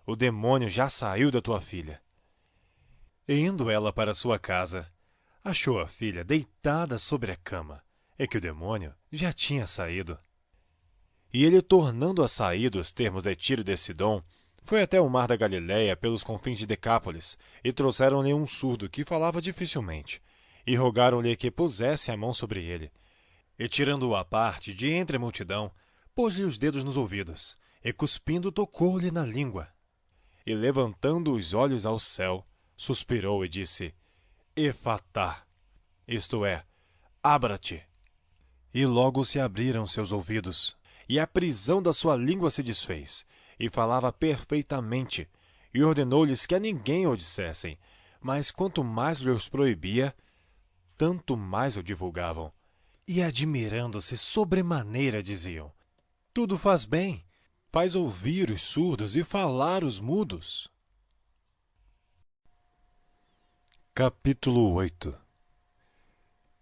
o demônio já saiu da tua filha. E indo ela para sua casa, achou a filha deitada sobre a cama, e que o demônio já tinha saído. E ele, tornando a sair dos termos de Tiro e de Sidom, foi até o mar da Galileia pelos confins de Decápolis, e trouxeram-lhe um surdo que falava dificilmente, e rogaram-lhe que pusesse a mão sobre ele. E tirando-o à parte de entre a multidão, pôs-lhe os dedos nos ouvidos, e cuspindo tocou-lhe na língua. E levantando os olhos ao céu, suspirou e disse: Efatá, isto é, abra-te. E logo se abriram seus ouvidos, e a prisão da sua língua se desfez, e falava perfeitamente, e ordenou-lhes que a ninguém o dissessem, mas quanto mais lhes proibia, tanto mais o divulgavam. E admirando-se sobremaneira diziam: tudo faz bem, faz ouvir os surdos e falar os mudos. Capítulo 8.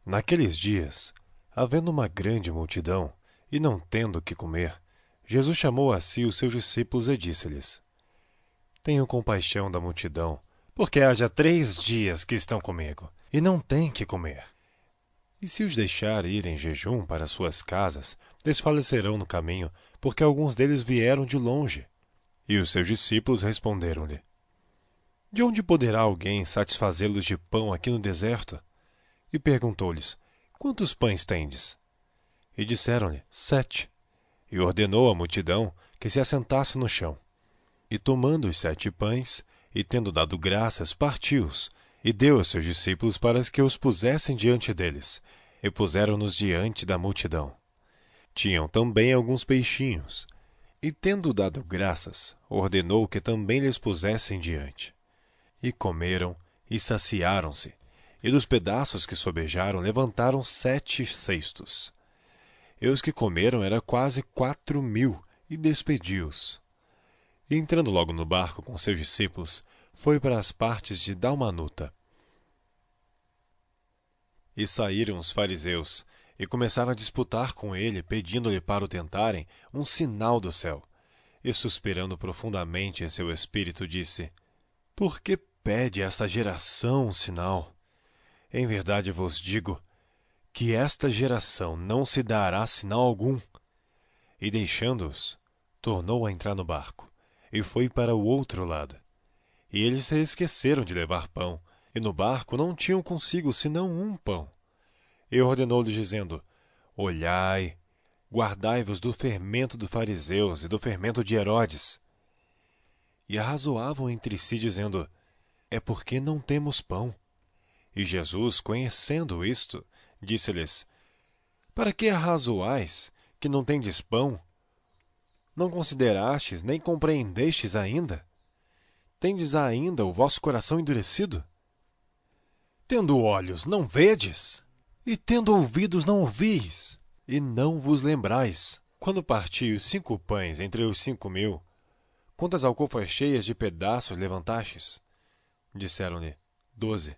Naqueles dias, havendo uma grande multidão, e não tendo o que comer, Jesus chamou a si os seus discípulos e disse-lhes: tenho compaixão da multidão, porque há já 3 dias que estão comigo, e não têm que comer. E se os deixar ir em jejum para suas casas, desfalecerão no caminho, porque alguns deles vieram de longe. E os seus discípulos responderam-lhe: de onde poderá alguém satisfazê-los de pão aqui no deserto? E perguntou-lhes: quantos pães tendes? E disseram-lhe: 7. E ordenou à multidão que se assentasse no chão. E tomando os 7 pães, e tendo dado graças, partiu-os, e deu aos seus discípulos para que os pusessem diante deles, e puseram-nos diante da multidão. Tinham também alguns peixinhos. E, tendo dado graças, ordenou que também lhes pusessem diante. E comeram, e saciaram-se, e dos pedaços que sobejaram levantaram 7 cestos. E os que comeram era quase 4.000, e despediu-os. E entrando logo no barco com seus discípulos, foi para as partes de Dalmanuta. E saíram os fariseus, e começaram a disputar com ele, pedindo-lhe para o tentarem um sinal do céu. E suspirando profundamente em seu espírito, disse: Por que pede esta geração um sinal? Em verdade vos digo que esta geração não se dará sinal algum. E deixando-os, tornou a entrar no barco, e foi para o outro lado. E eles se esqueceram de levar pão, e no barco não tinham consigo senão um pão. E ordenou-lhes, dizendo: Olhai, guardai-vos do fermento dos fariseus e do fermento de Herodes. E arrazoavam entre si, dizendo: É porque não temos pão. E Jesus, conhecendo isto, disse-lhes: Para que arrazoais, que não tendes pão? Não considerastes, nem compreendestes ainda? Tendes ainda o vosso coração endurecido? Tendo olhos, não vedes? E tendo ouvidos, não ouvis? E não vos lembrais? Quando parti os 5 pães entre os 5.000, quantas alcofas cheias de pedaços levantastes? Disseram-lhe: 12.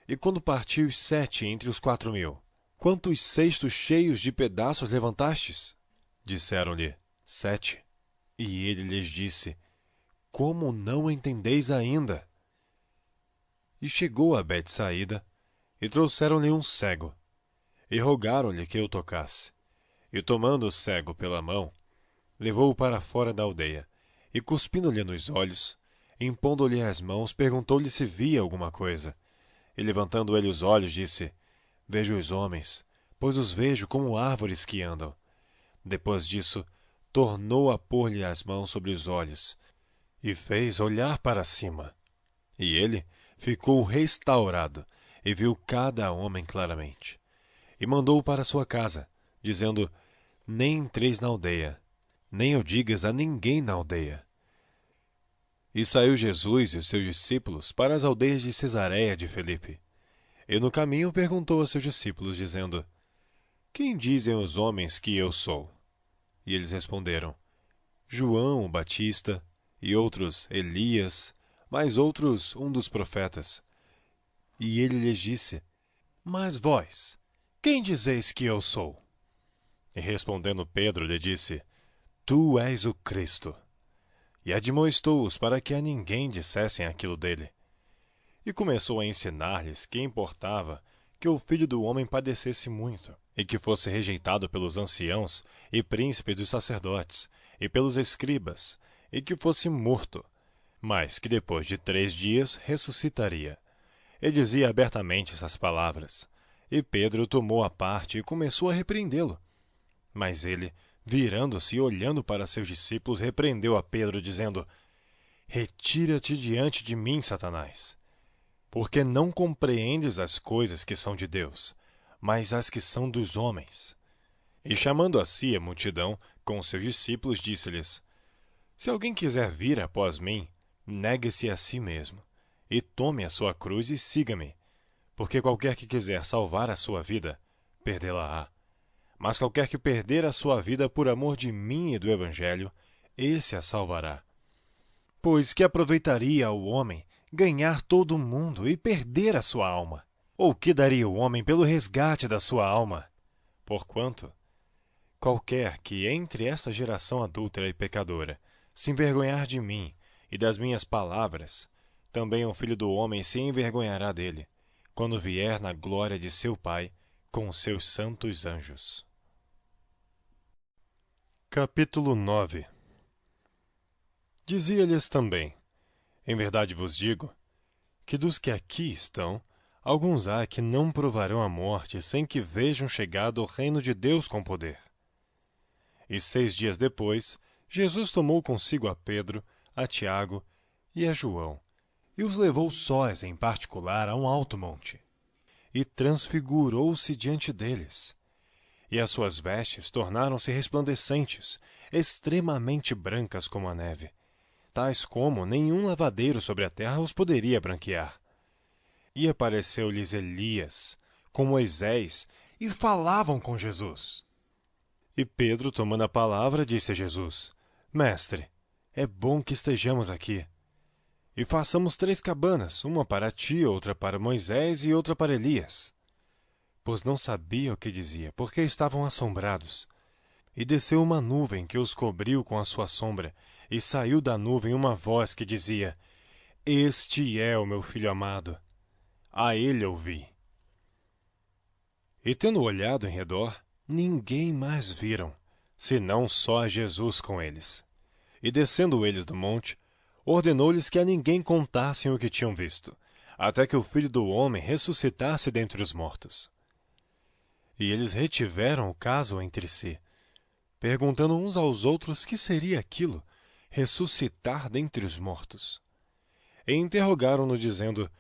E quando parti os 7 entre os 4.000, quantos cestos cheios de pedaços levantastes? Disseram-lhe: 7. E ele lhes disse: Como não entendeis ainda? E chegou a Betsaída, e trouxeram-lhe um cego, e rogaram-lhe que o tocasse. E tomando o cego pela mão, levou-o para fora da aldeia, e cuspindo-lhe nos olhos, impondo-lhe as mãos, perguntou-lhe se via alguma coisa. E levantando ele os olhos, disse: Vejo os homens, pois os vejo como árvores que andam. Depois disso, tornou a pôr-lhe as mãos sobre os olhos, e fez olhar para cima. E ele ficou restaurado, e viu cada homem claramente. E mandou-o para sua casa, dizendo: Nem entreis na aldeia, nem o digas a ninguém na aldeia. E saiu Jesus e os seus discípulos para as aldeias de Cesareia de Filipe. E no caminho perguntou a seus discípulos, dizendo: Quem dizem os homens que eu sou? E eles responderam: João o Batista, e outros Elias, mas outros um dos profetas. E ele lhes disse: Mas vós, quem dizeis que eu sou? E respondendo Pedro, lhe disse: Tu és o Cristo. E admoestou-os para que a ninguém dissessem aquilo dele. E começou a ensinar-lhes que importava que o Filho do Homem padecesse muito, e que fosse rejeitado pelos anciãos e príncipes dos sacerdotes, e pelos escribas, e que fosse morto, mas que depois de 3 dias ressuscitaria. E dizia abertamente essas palavras. E Pedro o tomou à parte e começou a repreendê-lo. Mas ele, virando-se e olhando para seus discípulos, repreendeu a Pedro, dizendo: Retira-te diante de mim, Satanás, porque não compreendes as coisas que são de Deus, mas as que são dos homens. E chamando a si a multidão, com os seus discípulos, disse-lhes: Se alguém quiser vir após mim, negue-se a si mesmo, e tome a sua cruz e siga-me. Porque qualquer que quiser salvar a sua vida, perdê-la-á. Mas qualquer que perder a sua vida por amor de mim e do Evangelho, esse a salvará. Pois que aproveitaria ao homem ganhar todo o mundo e perder a sua alma? Ou que daria o homem pelo resgate da sua alma? Porquanto, qualquer que entre esta geração adúltera e pecadora se envergonhar de mim e das minhas palavras, também o Filho do Homem se envergonhará dele, quando vier na glória de seu Pai com os seus santos anjos. Capítulo 9. Dizia-lhes também: Em verdade vos digo, que dos que aqui estão, alguns há que não provarão a morte sem que vejam chegado o reino de Deus com poder. E 6 dias depois, Jesus tomou consigo a Pedro, a Tiago e a João, e os levou sós em particular a um alto monte. E transfigurou-se diante deles. e as suas vestes tornaram-se resplandecentes, extremamente brancas como a neve, tais como nenhum lavadeiro sobre a terra os poderia branquear. E apareceu-lhes Elias, com Moisés, e falavam com Jesus. E Pedro, tomando a palavra, disse a Jesus: Mestre, é bom que estejamos aqui. E façamos 3 cabanas, uma para ti, outra para Moisés e outra para Elias. Pois não sabia o que dizia, porque estavam assombrados. E desceu uma nuvem que os cobriu com a sua sombra, e saiu da nuvem uma voz que dizia: Este é o meu filho amado. A ele ouvi. E tendo olhado em redor, ninguém mais viram, senão só Jesus com eles. E descendo eles do monte, ordenou-lhes que a ninguém contassem o que tinham visto, até que o Filho do Homem ressuscitasse dentre os mortos. E eles retiveram o caso entre si, perguntando uns aos outros que seria aquilo, ressuscitar dentre os mortos. E interrogaram-no, dizendo: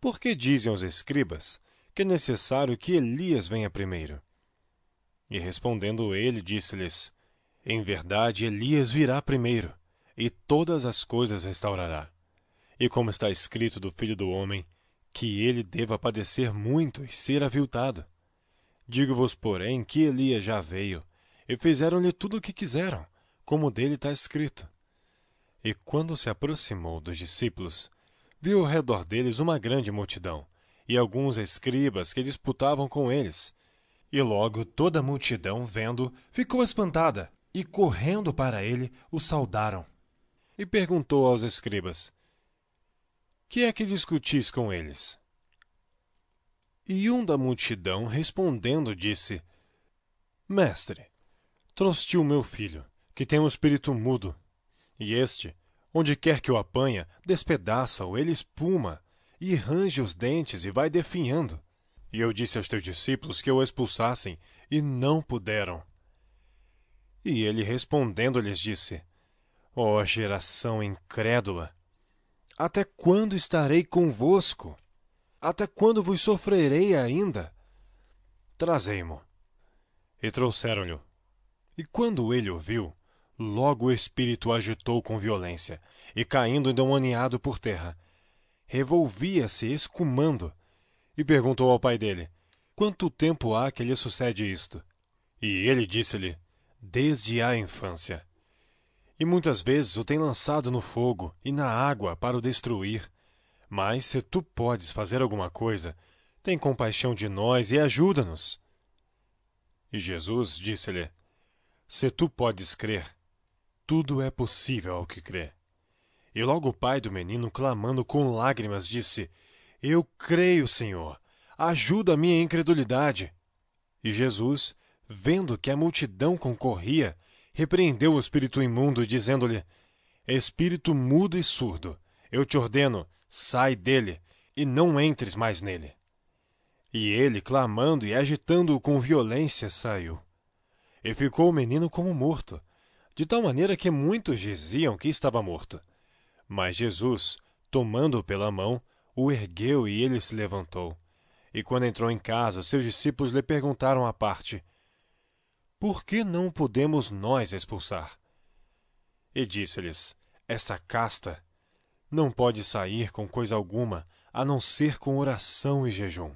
Por que dizem os escribas que é necessário que Elias venha primeiro? E respondendo ele, disse-lhes: Em verdade, Elias virá primeiro, e todas as coisas restaurará. E como está escrito do Filho do Homem, que ele deva padecer muito e ser aviltado. Digo-vos, porém, que Elias já veio, e fizeram-lhe tudo o que quiseram, como dele está escrito. E quando se aproximou dos discípulos, viu ao redor deles uma grande multidão, e alguns escribas que disputavam com eles. E logo toda a multidão, vendo, ficou espantada, e correndo para ele, o saudaram. E perguntou aos escribas: Que é que discutis com eles? E um da multidão, respondendo, disse: Mestre, trouxe-te o meu filho, que tem um espírito mudo. E este, onde quer que o apanha, despedaça-o, ele espuma, e range os dentes e vai definhando. E eu disse aos teus discípulos que o expulsassem, e não puderam. E ele respondendo lhes disse: Ó geração incrédula, até quando estarei convosco? Até quando vos sofrerei ainda? Trazei-mo. E trouxeram-lhe. E quando ele o viu, logo o espírito o agitou com violência, e caindo endemoniado por terra, revolvia-se escumando, e perguntou ao pai dele: Quanto tempo há que lhe sucede isto? E ele disse-lhe: Desde a infância. E muitas vezes o tem lançado no fogo e na água para o destruir. Mas, se tu podes fazer alguma coisa, tem compaixão de nós e ajuda-nos. E Jesus disse-lhe: Se tu podes crer, tudo é possível ao que crê. E logo o pai do menino, clamando com lágrimas, disse: Eu creio, Senhor, ajuda a minha incredulidade. E Jesus, vendo que a multidão concorria, repreendeu o espírito imundo, dizendo-lhe: Espírito mudo e surdo, eu te ordeno, sai dele, e não entres mais nele. E ele, clamando e agitando-o com violência, saiu. E ficou o menino como morto, de tal maneira que muitos diziam que estava morto. Mas Jesus, tomando-o pela mão, o ergueu e ele se levantou. E quando entrou em casa, seus discípulos lhe perguntaram à parte: Por que não podemos nós expulsar? E disse-lhes: Esta casta não pode sair com coisa alguma, a não ser com oração e jejum.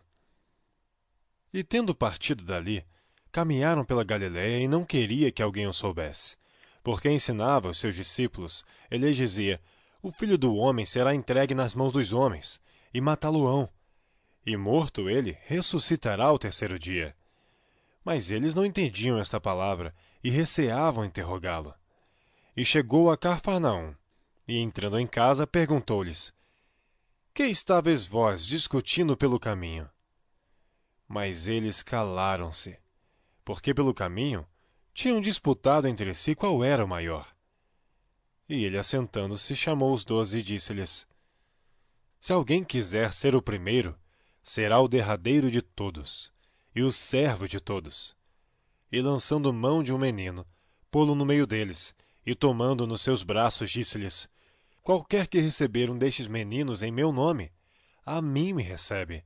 E tendo partido dali, caminharam pela Galiléia e não queria que alguém o soubesse. Porque ensinava os seus discípulos, ele lhes dizia: O Filho do Homem será entregue nas mãos dos homens, e matá-lo-ão. E morto ele, ressuscitará ao 3º dia. Mas eles não entendiam esta palavra, e receavam interrogá-lo. E chegou a Cafarnaum, e entrando em casa, perguntou-lhes: Que estáveis vós discutindo pelo caminho? Mas eles calaram-se, porque pelo caminho tinham disputado entre si qual era o maior. E ele, assentando-se, chamou os 12 e disse-lhes: Se alguém quiser ser o primeiro, será o derradeiro de todos, e o servo de todos. E lançando mão de um menino, pô-lo no meio deles, e tomando nos seus braços, disse-lhes: Qualquer que receber um destes meninos em meu nome, a mim me recebe.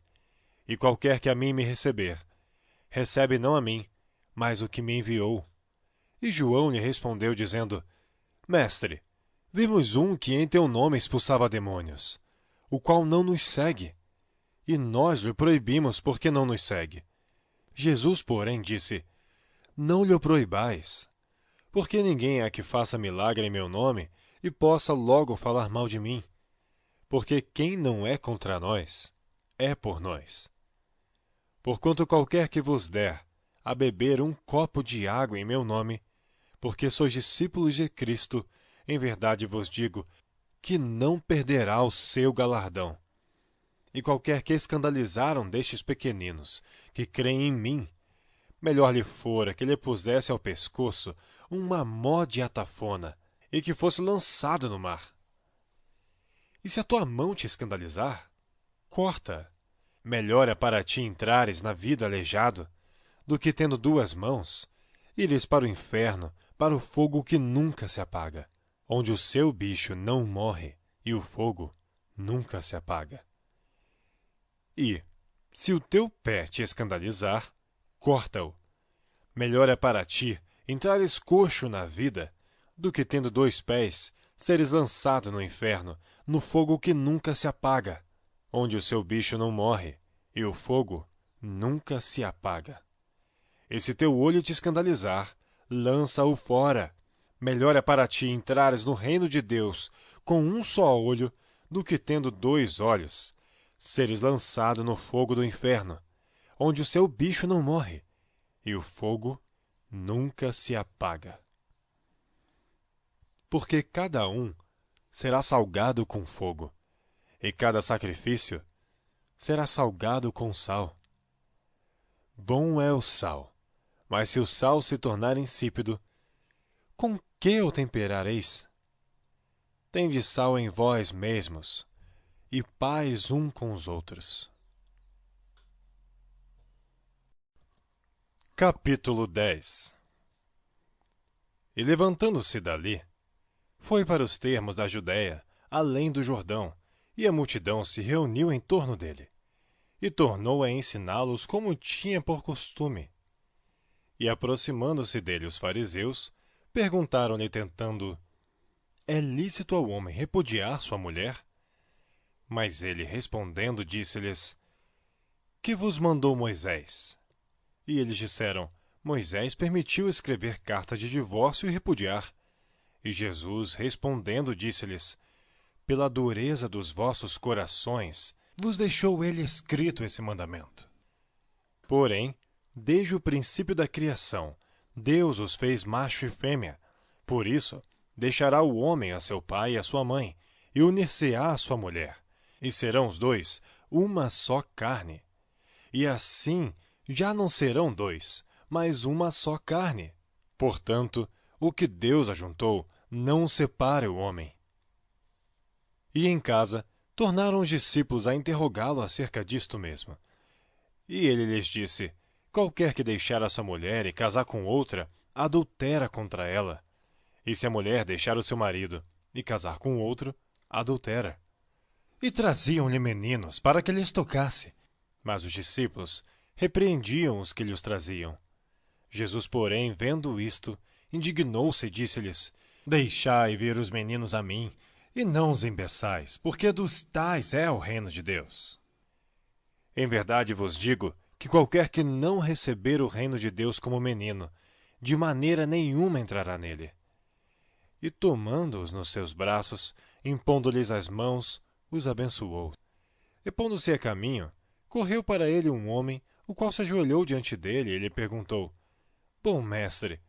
E qualquer que a mim me receber, recebe não a mim, mas o que me enviou. E João lhe respondeu, dizendo: Mestre, vimos um que em teu nome expulsava demônios, o qual não nos segue. E nós lhe proibimos, porque não nos segue. Jesus, porém, disse: Não lhe proibais, porque ninguém é que faça milagre em meu nome e possa logo falar mal de mim. Porque quem não é contra nós, é por nós. Porquanto qualquer que vos der a beber um copo de água em meu nome, porque sois discípulos de Cristo, em verdade vos digo que não perderá o seu galardão. E qualquer que escandalizar um destes pequeninos, que creem em mim, melhor lhe fora que lhe pusesse ao pescoço uma mó de atafona e que fosse lançado no mar. E se a tua mão te escandalizar, corta. Melhor é para ti entrares na vida aleijado, do que tendo duas mãos, ires para o inferno, para o fogo que nunca se apaga, onde o seu bicho não morre e o fogo nunca se apaga. E, se o teu pé te escandalizar, corta-o. Melhor é para ti entrares coxo na vida, do que tendo dois pés, seres lançado no inferno, no fogo que nunca se apaga, onde o seu bicho não morre e o fogo nunca se apaga. E se teu olho te escandalizar, lança-o fora. Melhor é para ti entrares no reino de Deus com um só olho, do que tendo dois olhos, seres lançado no fogo do inferno, onde o seu bicho não morre e o fogo nunca se apaga. Porque cada um será salgado com fogo, e cada sacrifício será salgado com sal. Bom é o sal, mas se o sal se tornar insípido, com que o temperareis? Tende sal em vós mesmos, e paz um com os outros. Capítulo 10. E levantando-se dali, foi para os termos da Judéia, além do Jordão, e a multidão se reuniu em torno dele, e tornou a ensiná-los como tinha por costume. E aproximando-se dele os fariseus, perguntaram-lhe tentando: É lícito ao homem repudiar sua mulher? Mas ele respondendo disse-lhes: Que vos mandou Moisés? E eles disseram: Moisés permitiu escrever carta de divórcio e repudiar. E Jesus respondendo disse-lhes: Pela dureza dos vossos corações vos deixou ele escrito esse mandamento. Porém, desde o princípio da criação, Deus os fez macho e fêmea. Por isso, deixará o homem a seu pai e a sua mãe, e unir-se-á à sua mulher, e serão os dois uma só carne. E assim já não serão dois, mas uma só carne. Portanto, o que Deus ajuntou, não o separe o homem. E em casa, tornaram os discípulos a interrogá-lo acerca disto mesmo. E ele lhes disse: Qualquer que deixar a sua mulher e casar com outra, adultera contra ela. E se a mulher deixar o seu marido e casar com outro, adultera. E traziam-lhe meninos para que lhes tocasse. Mas os discípulos repreendiam os que lhes traziam. Jesus, porém, vendo isto, indignou-se e disse-lhes: Deixai vir os meninos a mim, e não os embeçais, porque dos tais é o reino de Deus. Em verdade vos digo que qualquer que não receber o reino de Deus como menino, de maneira nenhuma entrará nele. E tomando-os nos seus braços, impondo-lhes as mãos, os abençoou. E pondo-se a caminho, correu para ele um homem, o qual se ajoelhou diante dele e lhe perguntou: Bom mestre,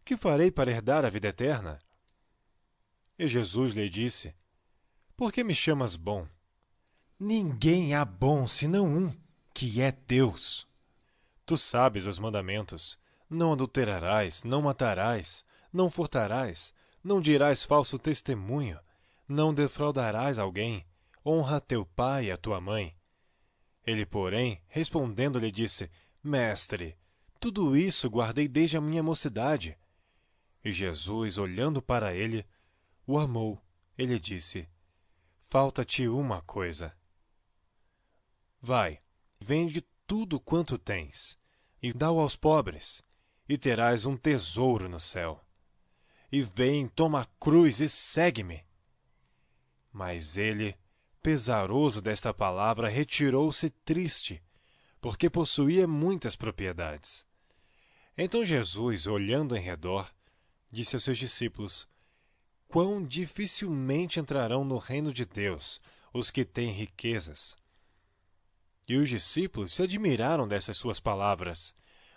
que farei para herdar a vida eterna? E Jesus lhe disse: Por que me chamas bom? Ninguém há bom senão um, que é Deus. Tu sabes os mandamentos: não adulterarás, não matarás, não furtarás, não dirás falso testemunho, não defraudarás alguém, honra teu pai e a tua mãe. Ele, porém, respondendo, lhe disse: Mestre, tudo isso guardei desde a minha mocidade. E Jesus, olhando para ele, o amou. Ele disse: Falta-te uma coisa. Vai, vende tudo quanto tens, e dá-o aos pobres, e terás um tesouro no céu. E vem, toma a cruz e segue-me. Mas ele, pesaroso desta palavra, retirou-se triste, porque possuía muitas propriedades. Então Jesus, olhando em redor, disse aos seus discípulos: Quão dificilmente entrarão no reino de Deus os que têm riquezas. E os discípulos se admiraram dessas suas palavras.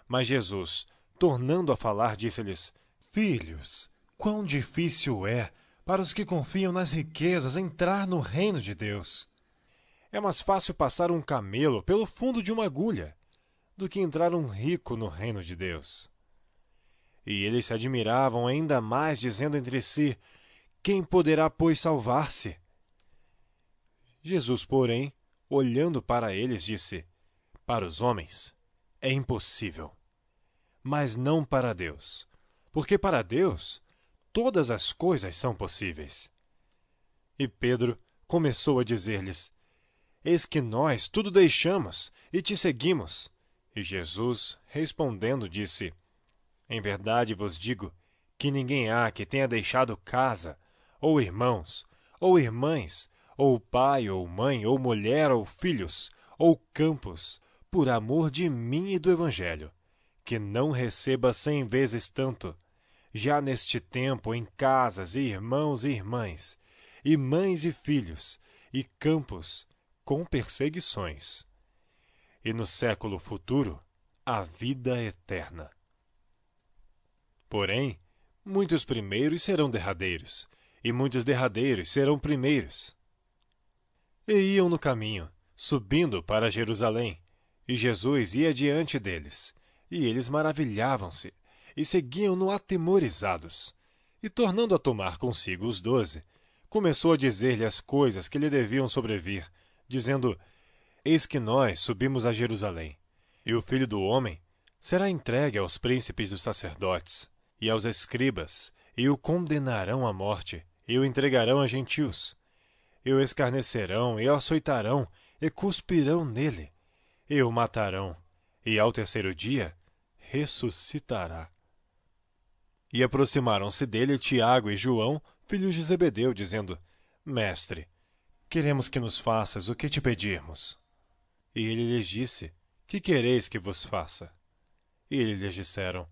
Mas Jesus, tornando a falar, disse-lhes: Filhos, quão difícil é para os que confiam nas riquezas entrar no reino de Deus. É mais fácil passar um camelo pelo fundo de uma agulha do que entrar um rico no reino de Deus. E eles se admiravam ainda mais, dizendo entre si: Quem poderá, pois, salvar-se? Jesus, porém, olhando para eles, disse: Para os homens é impossível, mas não para Deus, porque para Deus todas as coisas são possíveis. E Pedro começou a dizer-lhes: Eis que nós tudo deixamos e te seguimos. E Jesus, respondendo, disse: Em verdade vos digo que ninguém há que tenha deixado casa, ou irmãos, ou irmãs, ou pai, ou mãe, ou mulher, ou filhos, ou campos, por amor de mim e do Evangelho, que não receba 100 vezes tanto, já neste tempo em casas, e irmãos e irmãs, e mães e filhos, e campos, com perseguições. E no século futuro, a vida eterna. Porém, muitos primeiros serão derradeiros, e muitos derradeiros serão primeiros. E iam no caminho, subindo para Jerusalém, e Jesus ia diante deles, e eles maravilhavam-se, e seguiam-no atemorizados. E tornando a tomar consigo os 12, começou a dizer-lhe as coisas que lhe deviam sobrevir, dizendo: Eis que nós subimos a Jerusalém, e o Filho do Homem será entregue aos príncipes dos sacerdotes e aos escribas, e o condenarão à morte, e o entregarão a gentios. E o escarnecerão, e o açoitarão, e cuspirão nele, e o matarão, e ao terceiro dia ressuscitará. E aproximaram-se dele Tiago e João, filhos de Zebedeu, dizendo: Mestre, queremos que nos faças o que te pedirmos. E ele lhes disse: Que quereis que vos faça? E eles lhes disseram: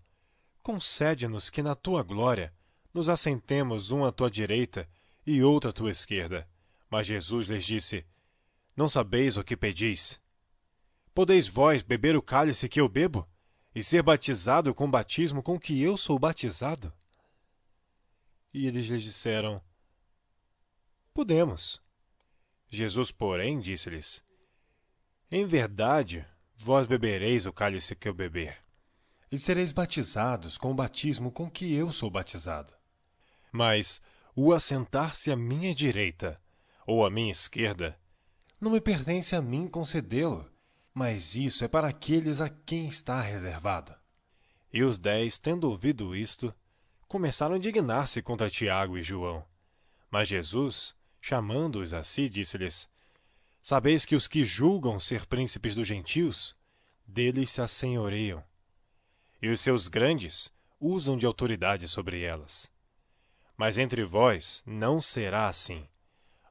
Concede-nos que na tua glória nos assentemos um à tua direita e outro à tua esquerda. Mas Jesus lhes disse: Não sabeis o que pedis? Podeis vós beber o cálice que eu bebo, e ser batizado com o batismo com que eu sou batizado? E eles lhes disseram: Podemos. Jesus, porém, disse-lhes: Em verdade, vós bebereis o cálice que eu beber, e sereis batizados com o batismo com que eu sou batizado. Mas o assentar-se à minha direita ou à minha esquerda não me pertence a mim concedê-lo, mas isso é para aqueles a quem está reservado. E os 10, tendo ouvido isto, começaram a indignar-se contra Tiago e João. Mas Jesus, chamando-os a si, disse-lhes: Sabeis que os que julgam ser príncipes dos gentios, deles se assenhoreiam, e os seus grandes usam de autoridade sobre elas. Mas entre vós não será assim.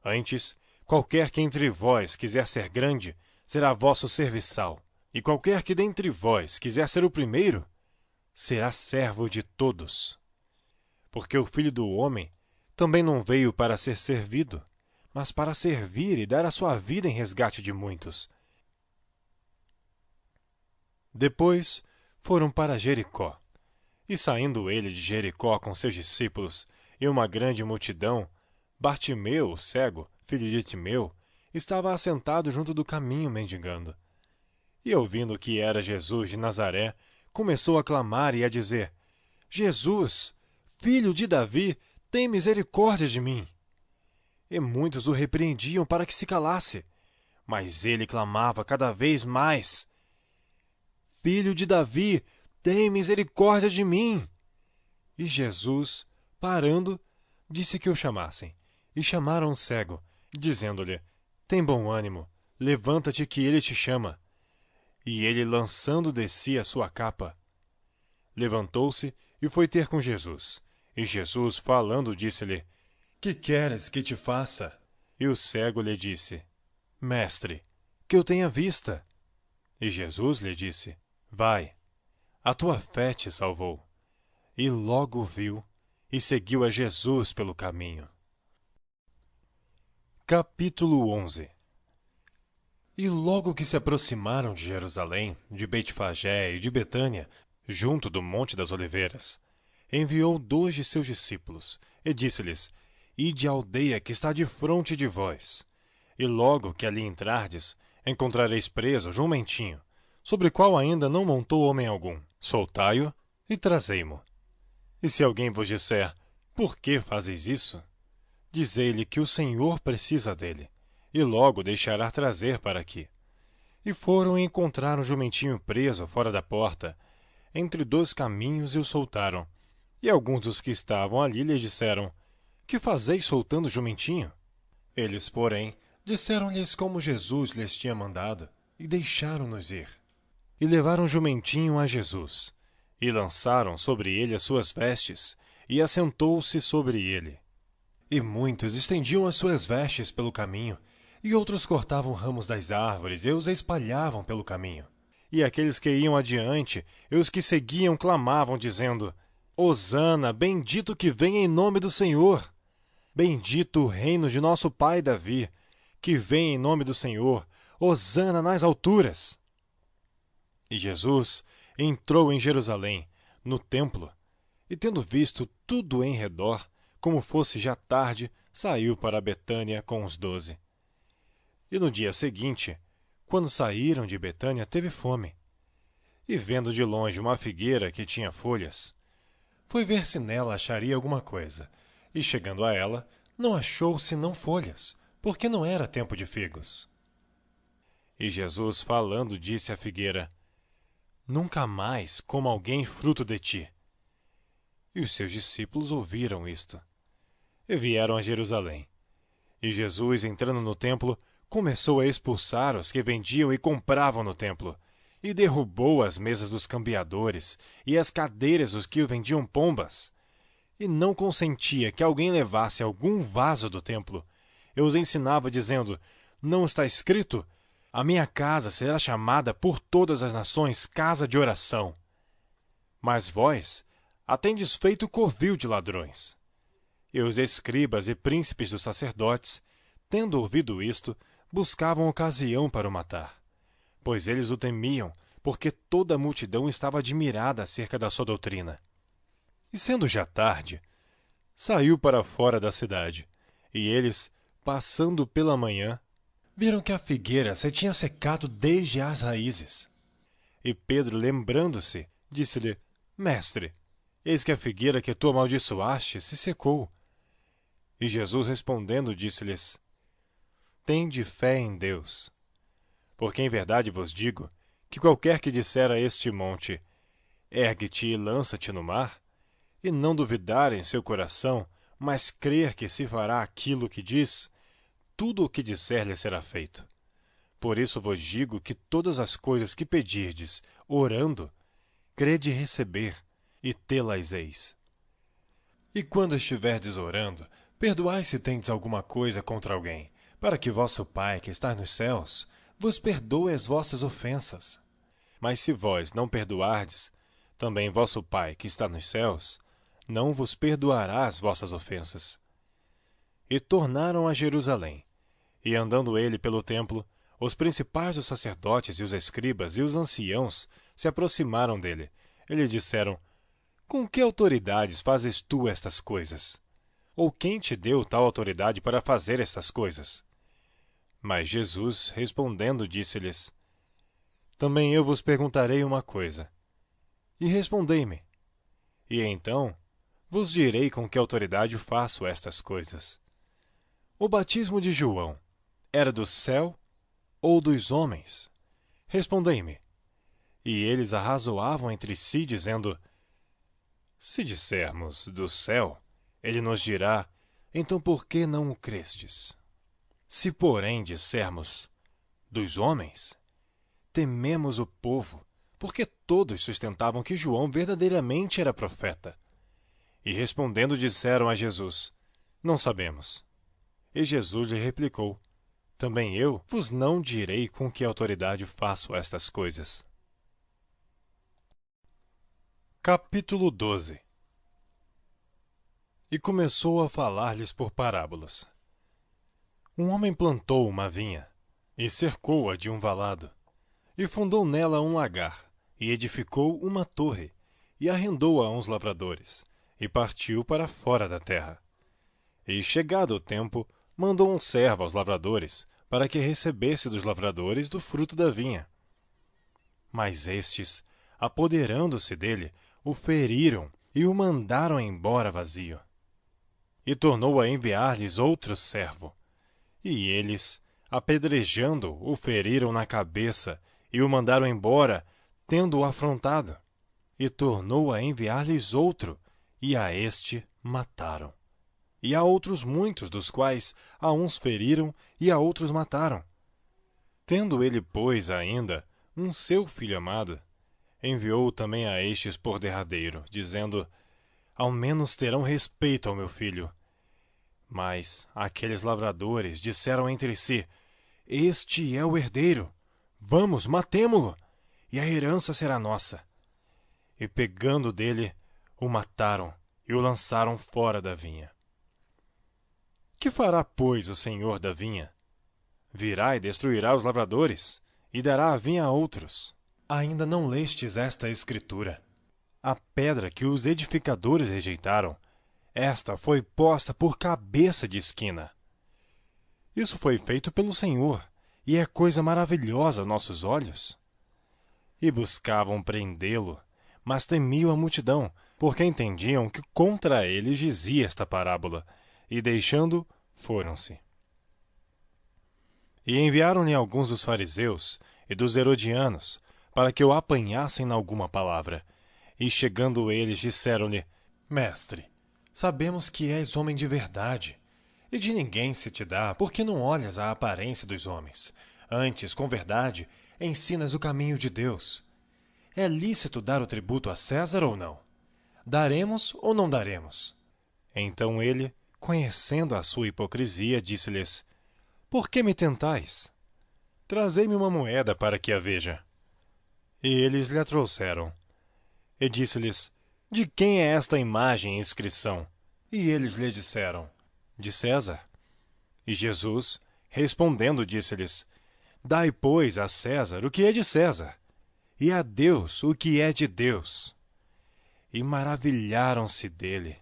Antes, qualquer que entre vós quiser ser grande, será vosso serviçal. E qualquer que dentre vós quiser ser o primeiro, será servo de todos. Porque o Filho do Homem também não veio para ser servido, mas para servir e dar a sua vida em resgate de muitos. Depois foram para Jericó. E saindo ele de Jericó com seus discípulos e uma grande multidão, Bartimeu, o cego, filho de Timeu, estava assentado junto do caminho mendigando. E ouvindo que era Jesus de Nazaré, começou a clamar e a dizer: Jesus, filho de Davi, tem misericórdia de mim. E muitos o repreendiam para que se calasse, mas ele clamava cada vez mais: Filho de Davi, tem misericórdia de mim. E Jesus, parando, disse que o chamassem. E chamaram o cego, dizendo-lhe: Tem bom ânimo, levanta-te que ele te chama. E ele, lançando de si a sua capa, Levantou-se e foi ter com Jesus. E Jesus, falando, disse-lhe: Que queres que te faça? E o cego lhe disse: Mestre, que eu tenha vista. E Jesus lhe disse: Vai, a tua fé te salvou. E logo viu e seguiu a Jesus pelo caminho. Capítulo 11. E logo que se aproximaram de Jerusalém, de Betfagé e de Betânia, junto do Monte das Oliveiras, enviou 2 de seus discípulos, e disse-lhes: Ide à aldeia que está defronte de vós. E logo que ali entrardes, encontrareis preso jumentinho, sobre o qual ainda não montou homem algum. Soltai-o e trazei-mo. E se alguém vos disser: Por que fazeis isso? Dizei-lhe que o Senhor precisa dele, e logo deixará trazer para aqui. E foram e encontraram o jumentinho preso fora da porta, entre 2 caminhos, e o soltaram. E alguns dos que estavam ali lhe disseram: Que fazeis soltando o jumentinho? Eles, porém, disseram-lhes como Jesus lhes tinha mandado, e deixaram-nos ir. E levaram o jumentinho a Jesus, e lançaram sobre ele as suas vestes, e assentou-se sobre ele. E muitos estendiam as suas vestes pelo caminho, e outros cortavam ramos das árvores e os espalhavam pelo caminho. E aqueles que iam adiante e os que seguiam clamavam, dizendo: Hosana, bendito que vem em nome do Senhor! Bendito o reino de nosso pai Davi, que vem em nome do Senhor! Hosana nas alturas! E Jesus entrou em Jerusalém, no templo, e tendo visto tudo em redor, como fosse já tarde, saiu para Betânia com os 12. E no dia seguinte, quando saíram de Betânia, teve fome. E vendo de longe uma figueira que tinha folhas, foi ver se nela acharia alguma coisa. E chegando a ela, não achou senão folhas, porque não era tempo de figos. E Jesus, falando, disse à figueira: Nunca mais coma alguém fruto de ti. E os seus discípulos ouviram isto. E vieram a Jerusalém. E Jesus, entrando no templo, começou a expulsar os que vendiam e compravam no templo, e derrubou as mesas dos cambiadores e as cadeiras dos que vendiam pombas. E não consentia que alguém levasse algum vaso do templo. E os ensinava, dizendo: Não está escrito: A minha casa será chamada por todas as nações casa de oração. Mas vós a tendes feito covil de ladrões. E os escribas e príncipes dos sacerdotes, tendo ouvido isto, buscavam ocasião para o matar, pois eles o temiam, porque toda a multidão estava admirada acerca da sua doutrina. E sendo já tarde, saiu para fora da cidade, e eles, passando pela manhã, viram que a figueira se tinha secado desde as raízes. E Pedro, lembrando-se, disse-lhe: Mestre, eis que a figueira que tu amaldiçoaste se secou. E Jesus, respondendo, disse-lhes: Tende fé em Deus. Porque em verdade vos digo que qualquer que disser a este monte: Ergue-te e lança-te no mar, e não duvidar em seu coração, mas crer que se fará aquilo que diz, tudo o que disser lhe será feito. Por isso vos digo que todas as coisas que pedirdes, orando, crede receber, e tê-las-eis. E quando estiverdes orando, perdoai se tendes alguma coisa contra alguém, para que vosso Pai, que está nos céus, vos perdoe as vossas ofensas. Mas se vós não perdoardes, também vosso Pai, que está nos céus, não vos perdoará as vossas ofensas. E tornaram a Jerusalém. E andando ele pelo templo, os principais dos sacerdotes e os escribas e os anciãos se aproximaram dele, e lhe disseram: Com que autoridades fazes tu estas coisas? Ou quem te deu tal autoridade para fazer estas coisas? Mas Jesus, respondendo, disse-lhes: Também eu vos perguntarei uma coisa. E respondei-me. E então vos direi com que autoridade faço estas coisas. O batismo de João era do céu ou dos homens? Respondei-me. E eles arrazoavam entre si, dizendo: Se dissermos do céu, ele nos dirá: Então por que não o crestes? Se, porém, dissermos dos homens, tememos o povo, porque todos sustentavam que João verdadeiramente era profeta. E respondendo disseram a Jesus: Não sabemos. E Jesus lhe replicou: Também eu vos não direi com que autoridade faço estas coisas. Capítulo 12. E começou a falar-lhes por parábolas. Um homem plantou uma vinha, e cercou-a de um valado, e fundou nela um lagar, e edificou uma torre, e arrendou-a a uns lavradores, e partiu para fora da terra. E, chegado o tempo, mandou um servo aos lavradores, para que recebesse dos lavradores do fruto da vinha. Mas estes, apoderando-se dele, o feriram e o mandaram embora vazio. E tornou a enviar-lhes outro servo. E eles, apedrejando, o feriram na cabeça e o mandaram embora, tendo-o afrontado. E tornou a enviar-lhes outro, e a este mataram. E há outros muitos, dos quais a uns feriram e a outros mataram. Tendo ele, pois, ainda um seu filho amado, enviou-o também a estes por derradeiro, dizendo: Ao menos terão respeito ao meu filho. Mas aqueles lavradores disseram entre si: Este é o herdeiro. Vamos, matemo-lo, e a herança será nossa. E pegando dele, o mataram e o lançaram fora da vinha. Que fará, pois, o senhor da vinha? Virá e destruirá os lavradores, e dará a vinha a outros. Ainda não lestes esta escritura? A pedra que os edificadores rejeitaram, esta foi posta por cabeça de esquina. Isso foi feito pelo Senhor, e é coisa maravilhosa aos nossos olhos. E buscavam prendê-lo, mas temiam a multidão, porque entendiam que contra eles dizia esta parábola, e deixando, foram-se. E enviaram-lhe alguns dos fariseus e dos herodianos, para que o apanhassem em alguma palavra. E chegando eles, disseram-lhe: Mestre, sabemos que és homem de verdade, e de ninguém se te dá, porque não olhas a aparência dos homens. Antes, com verdade, ensinas o caminho de Deus. É lícito dar o tributo a César ou não? Daremos ou não daremos? Então ele, conhecendo a sua hipocrisia, disse-lhes: Por que me tentais? Trazei-me uma moeda para que a veja. E eles lhe a trouxeram. E disse-lhes: De quem é esta imagem e inscrição? E eles lhe disseram: De César. E Jesus, respondendo, disse-lhes: Dai, pois, a César o que é de César, e a Deus o que é de Deus. E maravilharam-se dele.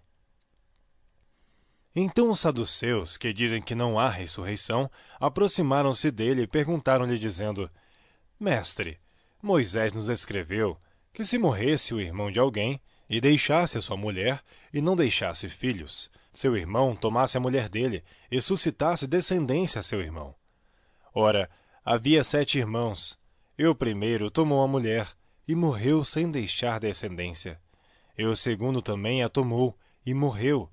Então os saduceus, que dizem que não há ressurreição, aproximaram-se dele e perguntaram-lhe, dizendo: Mestre, Moisés nos escreveu que se morresse o irmão de alguém, e deixasse a sua mulher, e não deixasse filhos, seu irmão tomasse a mulher dele, e suscitasse descendência a seu irmão. Ora, havia 7 irmãos, e o primeiro tomou a mulher, e morreu sem deixar descendência. E o segundo também a tomou, e morreu,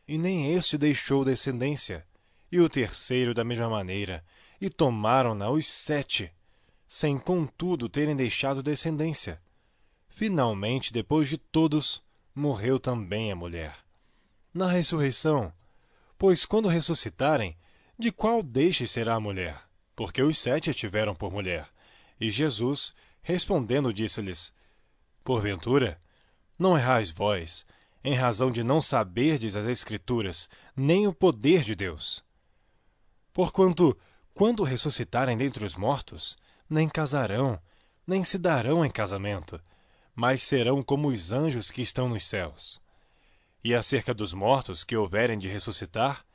e nem este deixou descendência. E o terceiro da mesma maneira, e tomaram-na os 7, sem contudo terem deixado descendência. Finalmente, depois de todos, morreu também a mulher. Na ressurreição, pois quando ressuscitarem, de qual destes será a mulher? Porque os 7 a tiveram por mulher. E Jesus, respondendo, disse-lhes: Porventura, não errais vós, em razão de não saberdes as Escrituras, nem o poder de Deus. Porquanto, quando ressuscitarem dentre os mortos, nem casarão, nem se darão em casamento, mas serão como os anjos que estão nos céus. E acerca dos mortos que houverem de ressuscitar,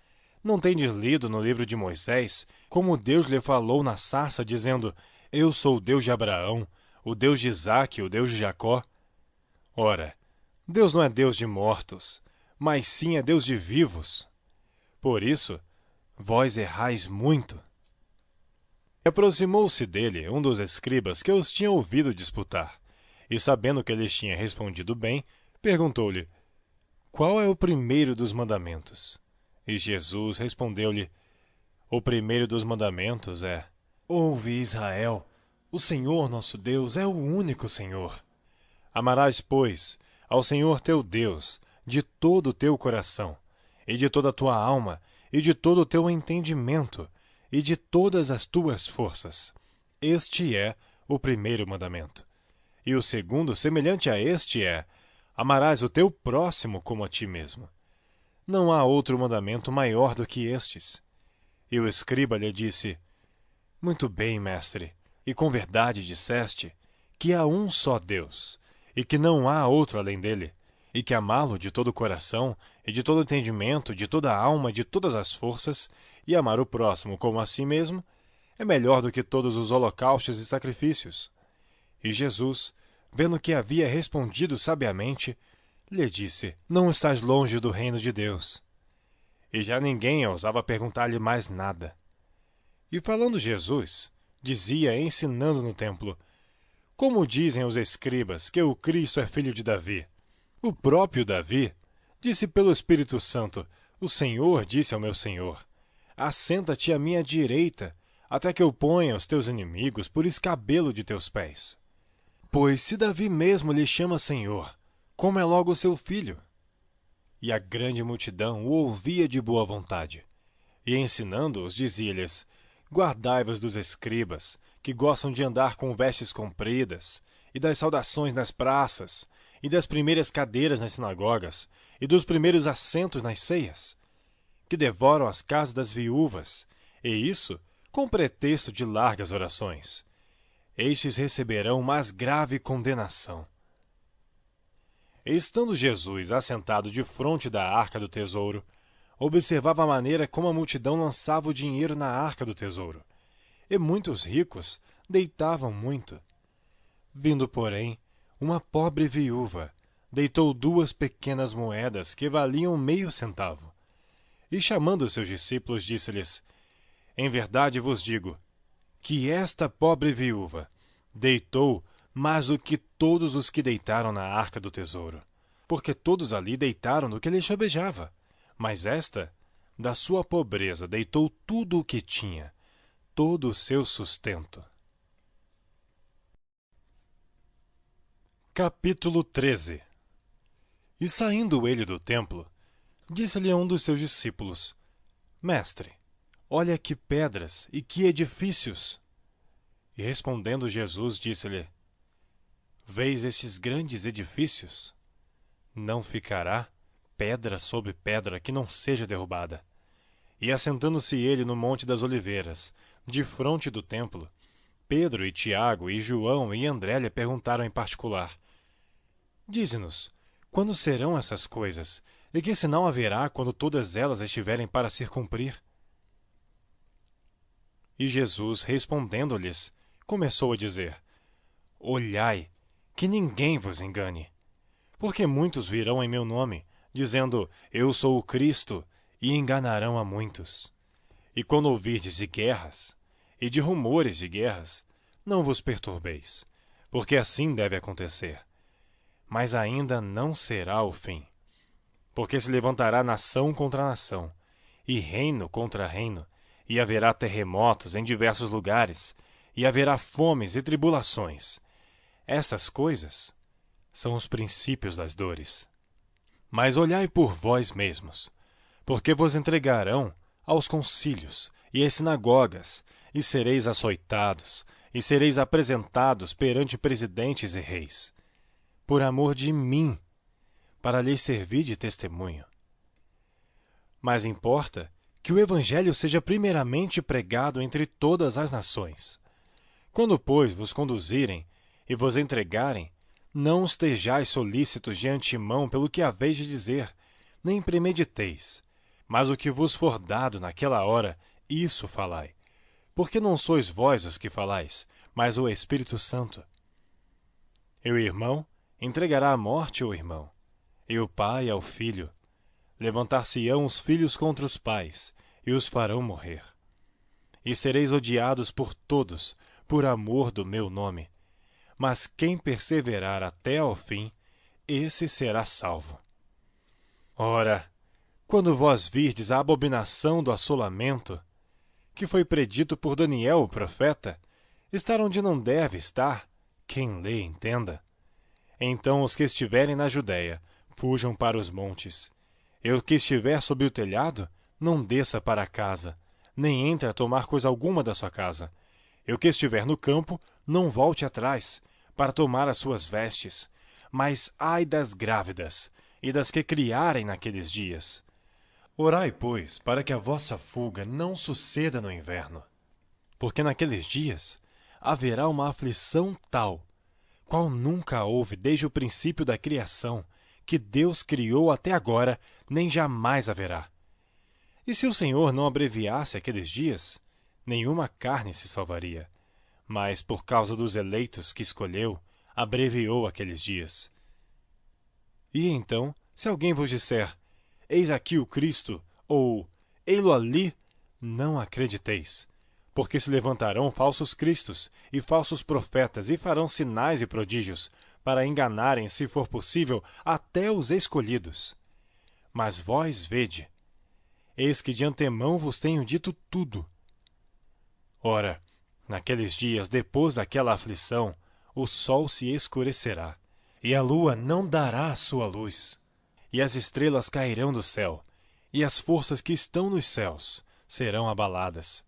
não tendes lido no livro de Moisés como Deus lhe falou na sarça, dizendo: Eu sou o Deus de Abraão, o Deus de Isaque, o Deus de Jacó? Ora, Deus não é Deus de mortos, mas sim é Deus de vivos. Por isso, vós errais muito. Aproximou-se dele um dos escribas que os tinha ouvido disputar, e sabendo que lhes tinha respondido bem, perguntou-lhe: Qual é o primeiro dos mandamentos? E Jesus respondeu-lhe: O primeiro dos mandamentos é: Ouve, Israel, O Senhor nosso Deus é o único Senhor. Amarás, pois, ao Senhor teu Deus de todo o teu coração, e de toda a tua alma, e de todo o teu entendimento, e de todas as tuas forças. Este é o primeiro mandamento. E o segundo, semelhante a este, é: amarás o teu próximo como a ti mesmo. Não há outro mandamento maior do que estes. E o escriba lhe disse: Muito bem, mestre, e com verdade disseste que há um só Deus, e que não há outro além dele, e que amá-lo de todo o coração, e de todo o entendimento, de toda a alma, e de todas as forças, e amar o próximo como a si mesmo, é melhor do que todos os holocaustos e sacrifícios. E Jesus, vendo que havia respondido sabiamente, lhe disse: Não estás longe do reino de Deus. E já ninguém ousava perguntar-lhe mais nada. E falando Jesus, dizia, ensinando no templo: Como dizem os escribas que o Cristo é filho de Davi? O próprio Davi disse pelo Espírito Santo: O Senhor disse ao meu Senhor: Assenta-te à minha direita, até que eu ponha os teus inimigos por escabelo de teus pés. Pois se Davi mesmo lhe chama Senhor, como é logo seu filho? E a grande multidão o ouvia de boa vontade. E ensinando-os, dizia-lhes: Guardai-vos dos escribas, que gostam de andar com vestes compridas, e das saudações nas praças, e das primeiras cadeiras nas sinagogas, e dos primeiros assentos nas ceias, que devoram as casas das viúvas, e isso com pretexto de largas orações. Estes receberão mais grave condenação. Estando Jesus assentado defronte da arca do tesouro, observava a maneira como a multidão lançava o dinheiro na arca do tesouro, e muitos ricos deitavam muito. Vindo, porém, uma pobre viúva, deitou 2 pequenas moedas que valiam meio centavo. E chamando seus discípulos, disse-lhes: Em verdade vos digo, que esta pobre viúva deitou mais do que todos os que deitaram na arca do tesouro, porque todos ali deitaram do que lhe sobejava, mas esta, da sua pobreza, deitou tudo o que tinha, todo o seu sustento. Capítulo 13. E saindo ele do templo, disse-lhe a um dos seus discípulos: Mestre, olha que pedras e que edifícios! E respondendo Jesus, disse-lhe: Vês estes grandes edifícios? Não ficará pedra sobre pedra que não seja derrubada. E assentando-se ele no Monte das Oliveiras, defronte do templo, Pedro e Tiago e João e André lhe perguntaram em particular: Dize-nos, quando serão essas coisas, e que sinal haverá quando todas elas estiverem para se cumprir? E Jesus, respondendo-lhes, começou a dizer: Olhai, que ninguém vos engane. Porque muitos virão em meu nome, dizendo: Eu sou o Cristo, e enganarão a muitos. E quando ouvirdes de guerras, e de rumores de guerras, não vos perturbeis, porque assim deve acontecer. Mas ainda não será o fim. Porque se levantará nação contra nação, e reino contra reino, e haverá terremotos em diversos lugares, e haverá fomes e tribulações. Estas coisas são os princípios das dores. Mas olhai por vós mesmos, porque vos entregarão aos concílios e às sinagogas, e sereis açoitados, e sereis apresentados perante presidentes e reis, por amor de mim, para lhes servir de testemunho. Mas importa que o evangelho seja primeiramente pregado entre todas as nações. Quando, pois, vos conduzirem e vos entregarem, não estejais solícitos de antemão pelo que haveis de dizer, nem premediteis, mas o que vos for dado naquela hora, isso falai. Porque não sois vós os que falais, mas o Espírito Santo. E o irmão entregará à morte o irmão, e o pai ao filho. Levantar-se-ão os filhos contra os pais, e os farão morrer. E sereis odiados por todos, por amor do meu nome. Mas quem perseverar até ao fim, esse será salvo. Ora, quando vós virdes a abominação do assolamento, que foi predito por Daniel o profeta, Estar onde não deve estar, quem lê entenda. Então os que estiverem na Judéia, fujam para os montes. E o que estiver sob o telhado, não desça para a casa, nem entre a tomar coisa alguma da sua casa. E o que estiver no campo, não volte atrás, para tomar as suas vestes. Mas ai das grávidas, e das que criarem naqueles dias. Orai, pois, para que a vossa fuga não suceda no inverno. Porque naqueles dias haverá uma aflição tal, qual nunca houve desde o princípio da criação, que Deus criou até agora, nem jamais haverá. E se o Senhor não abreviasse aqueles dias, nenhuma carne se salvaria. Mas, por causa dos eleitos que escolheu, abreviou aqueles dias. E então, se alguém vos disser, eis aqui o Cristo, ou ei-lo ali, não acrediteis. Porque se levantarão falsos cristos e falsos profetas e farão sinais e prodígios, para enganarem, se for possível, até os escolhidos. Mas vós vede, eis que de antemão vos tenho dito tudo. Ora, naqueles dias, depois daquela aflição, o sol se escurecerá, e a lua não dará a sua luz, e as estrelas cairão do céu, e as forças que estão nos céus serão abaladas.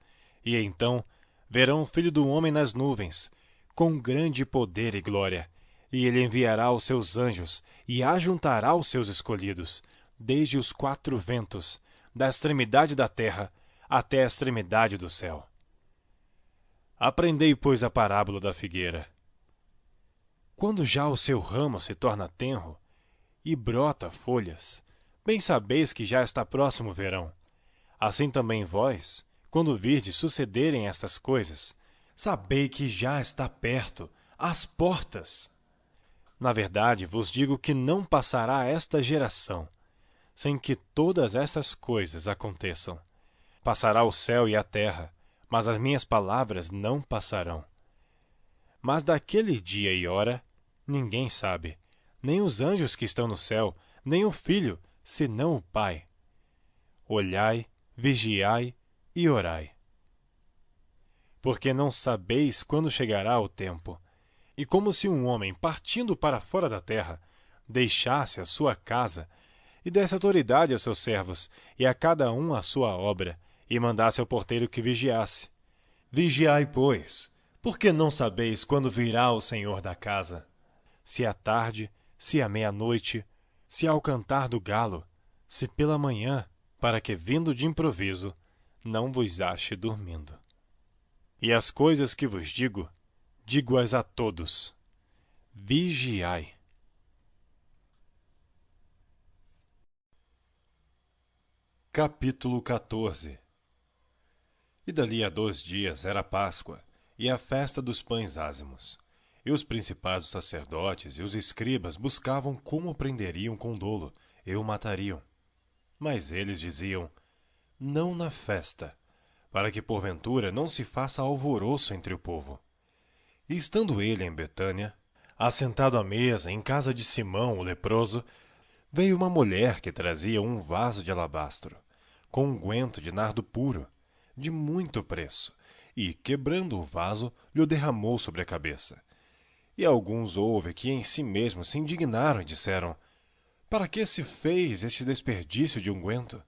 E então verão o Filho do Homem nas nuvens, com grande poder e glória, e ele enviará os seus anjos, e ajuntará os seus escolhidos, desde os quatro ventos, da extremidade da terra até a extremidade do céu. Aprendei, pois, a parábola da figueira. Quando já o seu ramo se torna tenro e brota folhas, bem sabeis que já está próximo o verão. Assim também vós, quando virdes sucederem estas coisas, sabei que já está perto, às portas. Na verdade, vos digo que não passará esta geração, sem que todas estas coisas aconteçam. Passará o céu e a terra, mas as minhas palavras não passarão. Mas daquele dia e hora, ninguém sabe, nem os anjos que estão no céu, nem o Filho, senão o Pai. Olhai, vigiai e orai. Porque não sabeis quando chegará o tempo. E como se um homem, partindo para fora da terra, deixasse a sua casa, e desse autoridade aos seus servos, e a cada um a sua obra, e mandasse ao porteiro que vigiasse. Vigiai, pois, porque não sabeis quando virá o Senhor da casa. Se à tarde, se à meia-noite, se ao cantar do galo, se pela manhã, para que, vindo de improviso, não vos ache dormindo. E as coisas que vos digo, digo-as a todos. Vigiai. Capítulo 14. E dali a 2 dias era Páscoa, e a festa dos pães ázimos. E os principais sacerdotes e os escribas buscavam como o prenderiam com dolo, e o matariam. Mas eles diziam, não na festa, para que porventura não se faça alvoroço entre o povo. E estando ele em Betânia, assentado à mesa em casa de Simão o leproso, veio uma mulher que trazia um vaso de alabastro, com unguento de nardo puro, de muito preço, e, quebrando o vaso, lhe o derramou sobre a cabeça. E alguns houve que em si mesmos se indignaram e disseram, para que se fez este desperdício de unguento?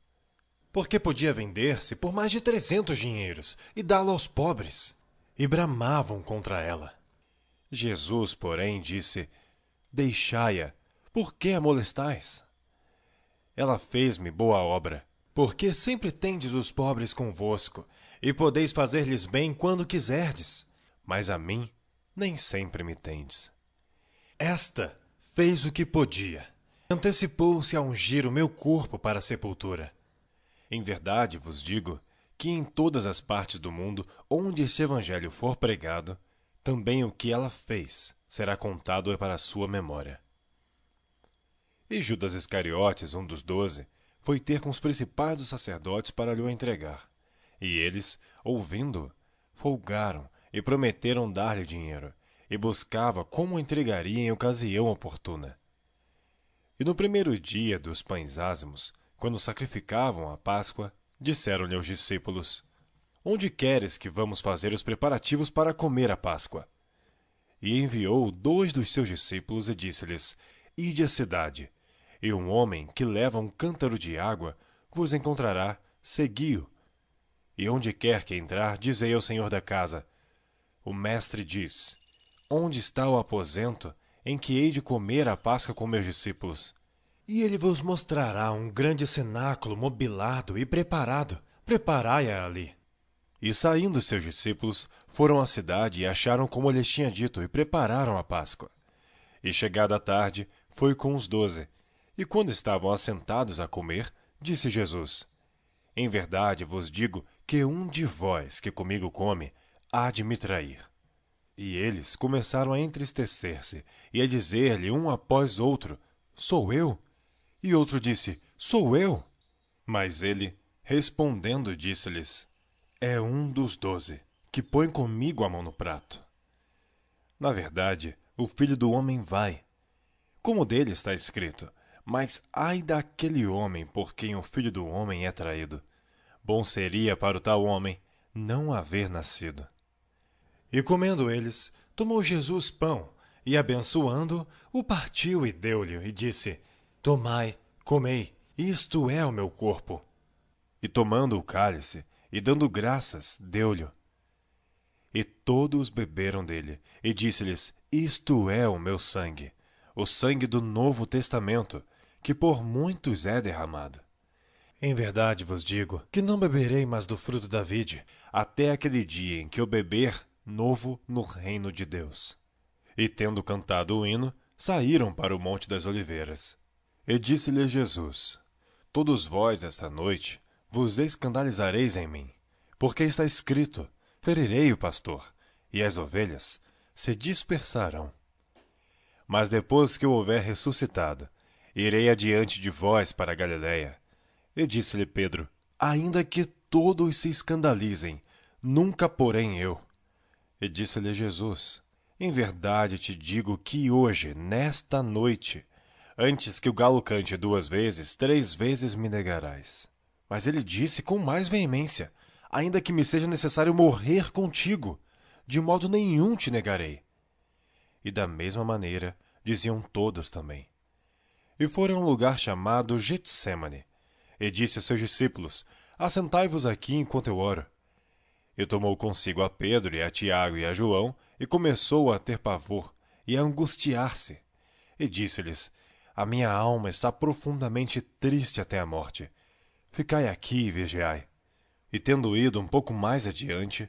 Porque podia vender-se por mais de 300 dinheiros e dá-lo aos pobres. E bramavam contra ela. Jesus, porém, disse, deixai-a, por que a molestais? Ela fez-me boa obra, porque sempre tendes os pobres convosco, e podeis fazer-lhes bem quando quiserdes, mas a mim nem sempre me tendes. Esta fez o que podia. Antecipou-se a ungir o meu corpo para a sepultura. Em verdade vos digo que em todas as partes do mundo onde este evangelho for pregado, também o que ela fez será contado para a sua memória. E Judas Iscariotes, um dos 12, foi ter com os principais dos sacerdotes para lhe o entregar. E eles, ouvindo-o, folgaram e prometeram dar-lhe dinheiro, e buscava como o entregaria em ocasião oportuna. E no primeiro dia dos pães ázimos, quando sacrificavam a Páscoa, disseram-lhe aos discípulos, onde queres que vamos fazer os preparativos para comer a Páscoa? E enviou 2 dos seus discípulos e disse-lhes: Ide à cidade, e um homem que leva um cântaro de água vos encontrará, segui-o. E onde quer que entrar, dizei ao senhor da casa: O mestre diz: Onde está o aposento em que hei de comer a Páscoa com meus discípulos? E ele vos mostrará um grande cenáculo mobilado e preparado. Preparai-a ali. E saindo seus discípulos, foram à cidade e acharam como lhes tinha dito e prepararam a Páscoa. E chegada a tarde, foi com os 12. E quando estavam assentados a comer, disse Jesus: Em verdade vos digo que um de vós que comigo come, há de me trair. E eles começaram a entristecer-se e a dizer-lhe um após outro: Sou eu? E outro disse: Sou eu? Mas ele, respondendo, disse-lhes: É um dos 12, que põe comigo a mão no prato. Na verdade, o Filho do Homem vai, como dele está escrito, mas ai daquele homem por quem o Filho do Homem é traído. Bom seria para o tal homem não haver nascido. E comendo eles, tomou Jesus pão, e abençoando, o partiu e deu-lhe, e disse: Tomai, comei, isto é o meu corpo. E tomando o cálice, e dando graças, deu-lhe. E todos beberam dele, e disse-lhes: Isto é o meu sangue, o sangue do Novo Testamento, que por muitos é derramado. Em verdade vos digo que não beberei mais do fruto da vide, até aquele dia em que eu beber novo no reino de Deus. E tendo cantado o hino, saíram para o Monte das Oliveiras. E disse-lhe Jesus: Todos vós, esta noite, vos escandalizareis em mim, porque está escrito: Ferirei o pastor, e as ovelhas se dispersarão. Mas depois que eu houver ressuscitado, irei adiante de vós para a Galiléia. E disse-lhe Pedro: Ainda que todos se escandalizem, nunca porém eu. E disse-lhe Jesus: Em verdade te digo que hoje, nesta noite, antes que o galo cante 2 vezes, 3 vezes me negarás. Mas ele disse com mais veemência: Ainda que me seja necessário morrer contigo, de modo nenhum te negarei. E da mesma maneira diziam todos também. E foram a um lugar chamado Getsêmane, e disse a seus discípulos: Assentai-vos aqui enquanto eu oro. E tomou consigo a Pedro e a Tiago e a João, e começou a ter pavor e a angustiar-se. E disse-lhes: A minha alma está profundamente triste até a morte. Ficai aqui e vigiai. E tendo ido um pouco mais adiante,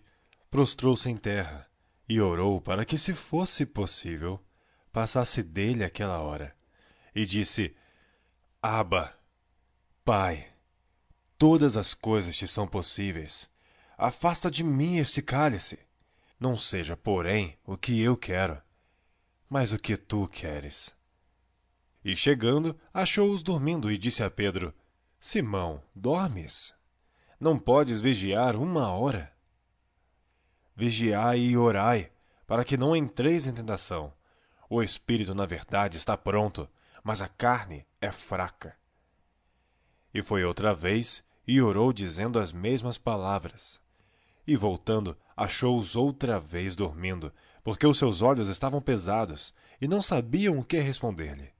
prostrou-se em terra, e orou para que, se fosse possível, passasse dele aquela hora. E disse: Abba, Pai, todas as coisas te são possíveis. Afasta de mim este cálice. Não seja, porém, o que eu quero, mas o que tu queres. E chegando, achou-os dormindo e disse a Pedro: Simão, dormes? Não podes vigiar 1 hora? Vigiai e orai, para que não entreis em tentação. O espírito, na verdade, está pronto, mas a carne é fraca. E foi outra vez, e orou dizendo as mesmas palavras. E voltando, achou-os outra vez dormindo, porque os seus olhos estavam pesados, e não sabiam o que responder-lhe.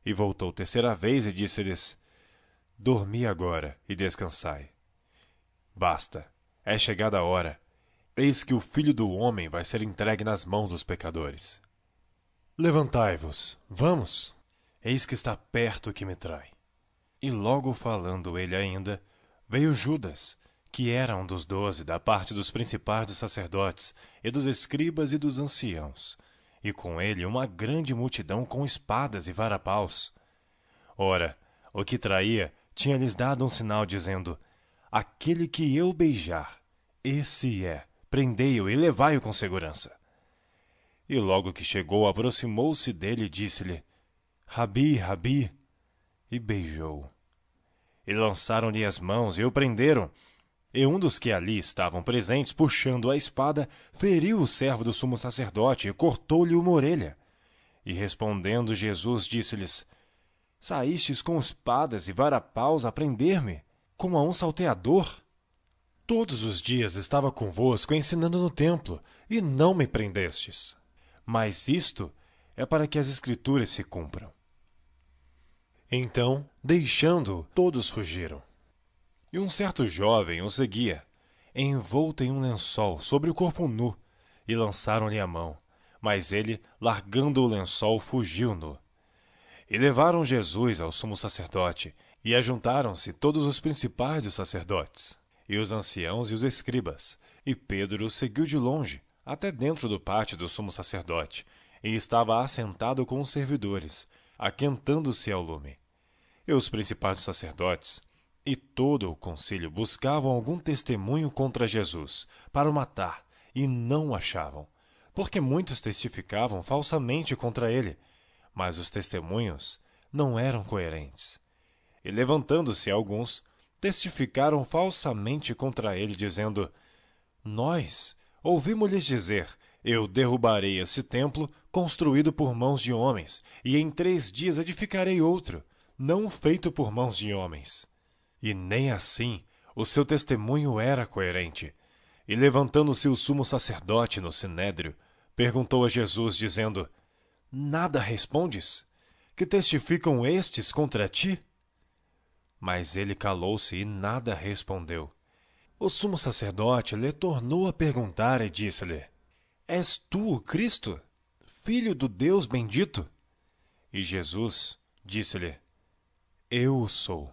E voltou 3ª vez e disse-lhes: Dormi agora e descansai. Basta, é chegada a hora. Eis que o Filho do Homem vai ser entregue nas mãos dos pecadores. Levantai-vos, vamos, eis que está perto o que me trai. E logo falando ele ainda, veio Judas, que era um dos 12 da parte dos principais dos sacerdotes, e dos escribas e dos anciãos, e com ele uma grande multidão com espadas e varapaus. Ora, o que traía tinha-lhes dado um sinal, dizendo: Aquele que eu beijar, esse é, prendei-o e levai-o com segurança. E logo que chegou, aproximou-se dele e disse-lhe: Rabi, Rabi, e beijou-o. E lançaram-lhe as mãos e o prenderam. E um dos que ali estavam presentes, puxando a espada, feriu o servo do sumo sacerdote e cortou-lhe uma orelha. E respondendo Jesus, disse-lhes: Saístes com espadas e varapaus a prender-me, como a um salteador? Todos os dias estava convosco ensinando no templo, e não me prendestes. Mas isto é para que as Escrituras se cumpram. Então, deixando-o, todos fugiram. E um certo jovem o seguia, envolto em um lençol sobre o corpo nu, e lançaram-lhe a mão. Mas ele, largando o lençol, fugiu nu. E levaram Jesus ao sumo sacerdote, e ajuntaram-se todos os principais dos sacerdotes, e os anciãos e os escribas. E Pedro seguiu de longe, até dentro do pátio do sumo sacerdote, e estava assentado com os servidores, aquentando-se ao lume. E os principais dos sacerdotes e todo o concílio buscavam algum testemunho contra Jesus, para o matar, e não o achavam, porque muitos testificavam falsamente contra ele, mas os testemunhos não eram coerentes. E levantando-se alguns, testificaram falsamente contra ele, dizendo: Nós ouvimos-lhes dizer: Eu derrubarei este templo construído por mãos de homens, e em 3 dias edificarei outro, não feito por mãos de homens. E nem assim o seu testemunho era coerente. E levantando-se o sumo sacerdote no sinédrio, perguntou a Jesus, dizendo: Nada respondes? Que testificam estes contra ti? Mas ele calou-se e nada respondeu. O sumo sacerdote lhe tornou a perguntar e disse-lhe: És tu o Cristo, filho do Deus bendito? E Jesus disse-lhe: Eu o sou.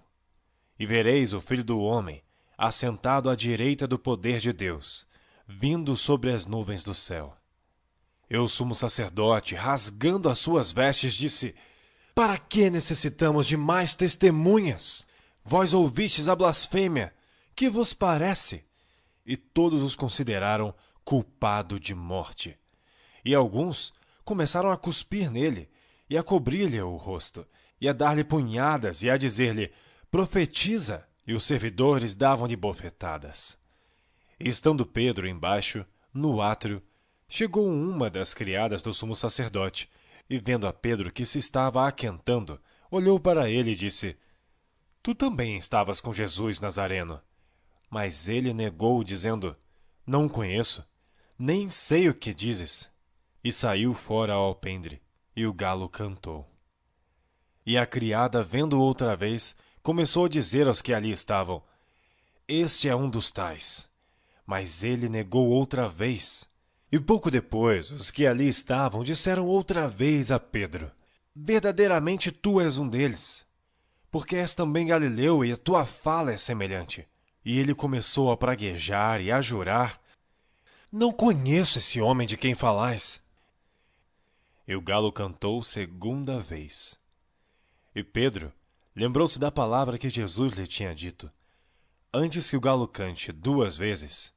E vereis o Filho do Homem assentado à direita do poder de Deus, vindo sobre as nuvens do céu. E o sumo sacerdote, rasgando as suas vestes, disse: Para que necessitamos de mais testemunhas? Vós ouvistes a blasfêmia. Que vos parece? E todos os consideraram culpado de morte. E alguns começaram a cuspir nele, e a cobrir-lhe o rosto, e a dar-lhe punhadas, e a dizer-lhe: Profetiza! E os servidores davam-lhe bofetadas. E estando Pedro embaixo, no átrio, chegou uma das criadas do sumo sacerdote, e vendo a Pedro que se estava aquentando, olhou para ele e disse: Tu também estavas com Jesus Nazareno. Mas ele negou, dizendo: Não o conheço, nem sei o que dizes. E saiu fora ao alpendre, e o galo cantou. E a criada, vendo outra vez, começou a dizer aos que ali estavam: Este é um dos tais. Mas ele negou outra vez. E pouco depois, os que ali estavam disseram outra vez a Pedro: Verdadeiramente tu és um deles, porque és também galileu e a tua fala é semelhante. E ele começou a praguejar e a jurar: Não conheço esse homem de quem falais. E o galo cantou 2ª vez. E Pedro lembrou-se da palavra que Jesus lhe tinha dito: Antes que o galo cante 2 vezes,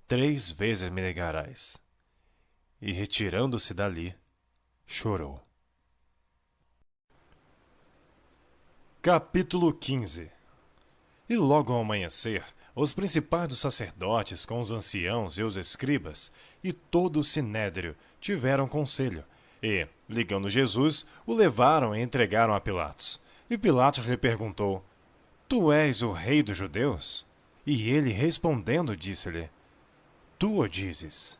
3 vezes me negarás. E retirando-se dali, chorou. Capítulo 15. E logo ao amanhecer, os principais dos sacerdotes, com os anciãos e os escribas, e todo o sinédrio, tiveram conselho, e, ligando Jesus, o levaram e entregaram a Pilatos. E Pilatos lhe perguntou: Tu és o rei dos judeus? E ele, respondendo, disse-lhe: Tu o dizes.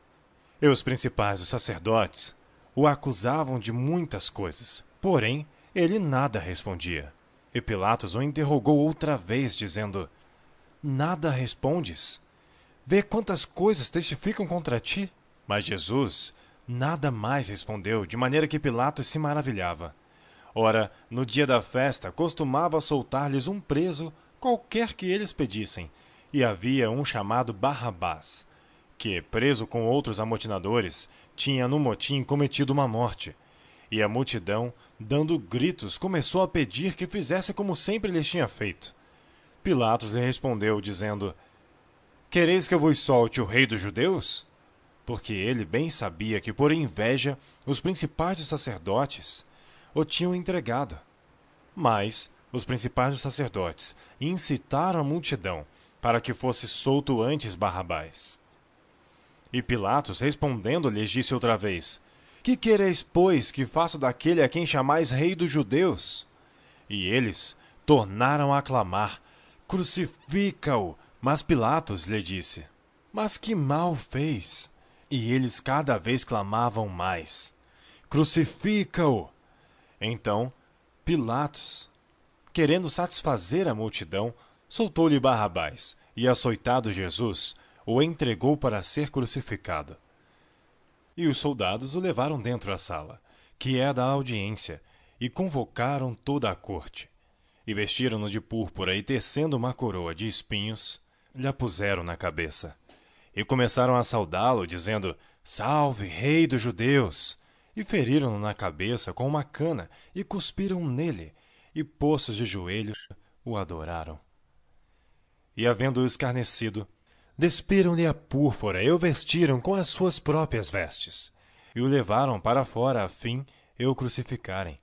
E os principais dos sacerdotes o acusavam de muitas coisas, porém ele nada respondia. E Pilatos o interrogou outra vez, dizendo: Nada respondes? Vê quantas coisas testificam contra ti. Mas Jesus nada mais respondeu, de maneira que Pilatos se maravilhava. Ora, no dia da festa, costumava soltar-lhes um preso, qualquer que eles pedissem, e havia um chamado Barrabás, que, preso com outros amotinadores, tinha no motim cometido uma morte. E a multidão, dando gritos, começou a pedir que fizesse como sempre lhes tinha feito. Pilatos lhe respondeu, dizendo: Quereis que eu vos solte o rei dos judeus? Porque ele bem sabia que, por inveja, os principais dos sacerdotes o tinham entregado. Mas os principais dos sacerdotes incitaram a multidão para que fosse solto antes Barrabás. E Pilatos, respondendo, lhes disse outra vez: Que quereis, pois, que faça daquele a quem chamais rei dos judeus? E eles tornaram a clamar: Crucifica-o! Mas Pilatos lhe disse: Mas que mal fez? E eles cada vez clamavam mais: Crucifica-o! Então Pilatos, querendo satisfazer a multidão, soltou-lhe Barrabás e, açoitado Jesus, o entregou para ser crucificado. E os soldados o levaram dentro da sala, que é da audiência, e convocaram toda a corte. E vestiram-no de púrpura e, tecendo uma coroa de espinhos, lhe a puseram na cabeça. E começaram a saudá-lo, dizendo: Salve, Rei dos Judeus! E feriram-no na cabeça com uma cana e cuspiram nele, e, postos de joelhos, o adoraram. E, havendo-o escarnecido, despiram-lhe a púrpura e o vestiram com as suas próprias vestes, e o levaram para fora a fim de o crucificarem.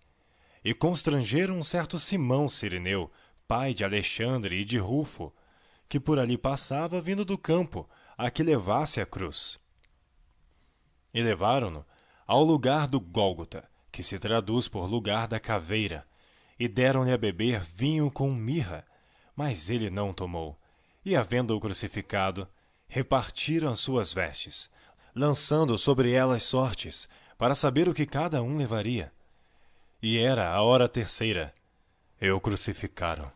E constrangeram um certo Simão Cireneu, pai de Alexandre e de Rufo, que por ali passava vindo do campo, a que levasse a cruz. E levaram-no ao lugar do Gólgota, que se traduz por lugar da caveira, e deram-lhe a beber vinho com mirra, mas ele não tomou. E, havendo-o crucificado, repartiram as suas vestes, lançando sobre elas sortes, para saber o que cada um levaria. E era a hora terceira, e o crucificaram.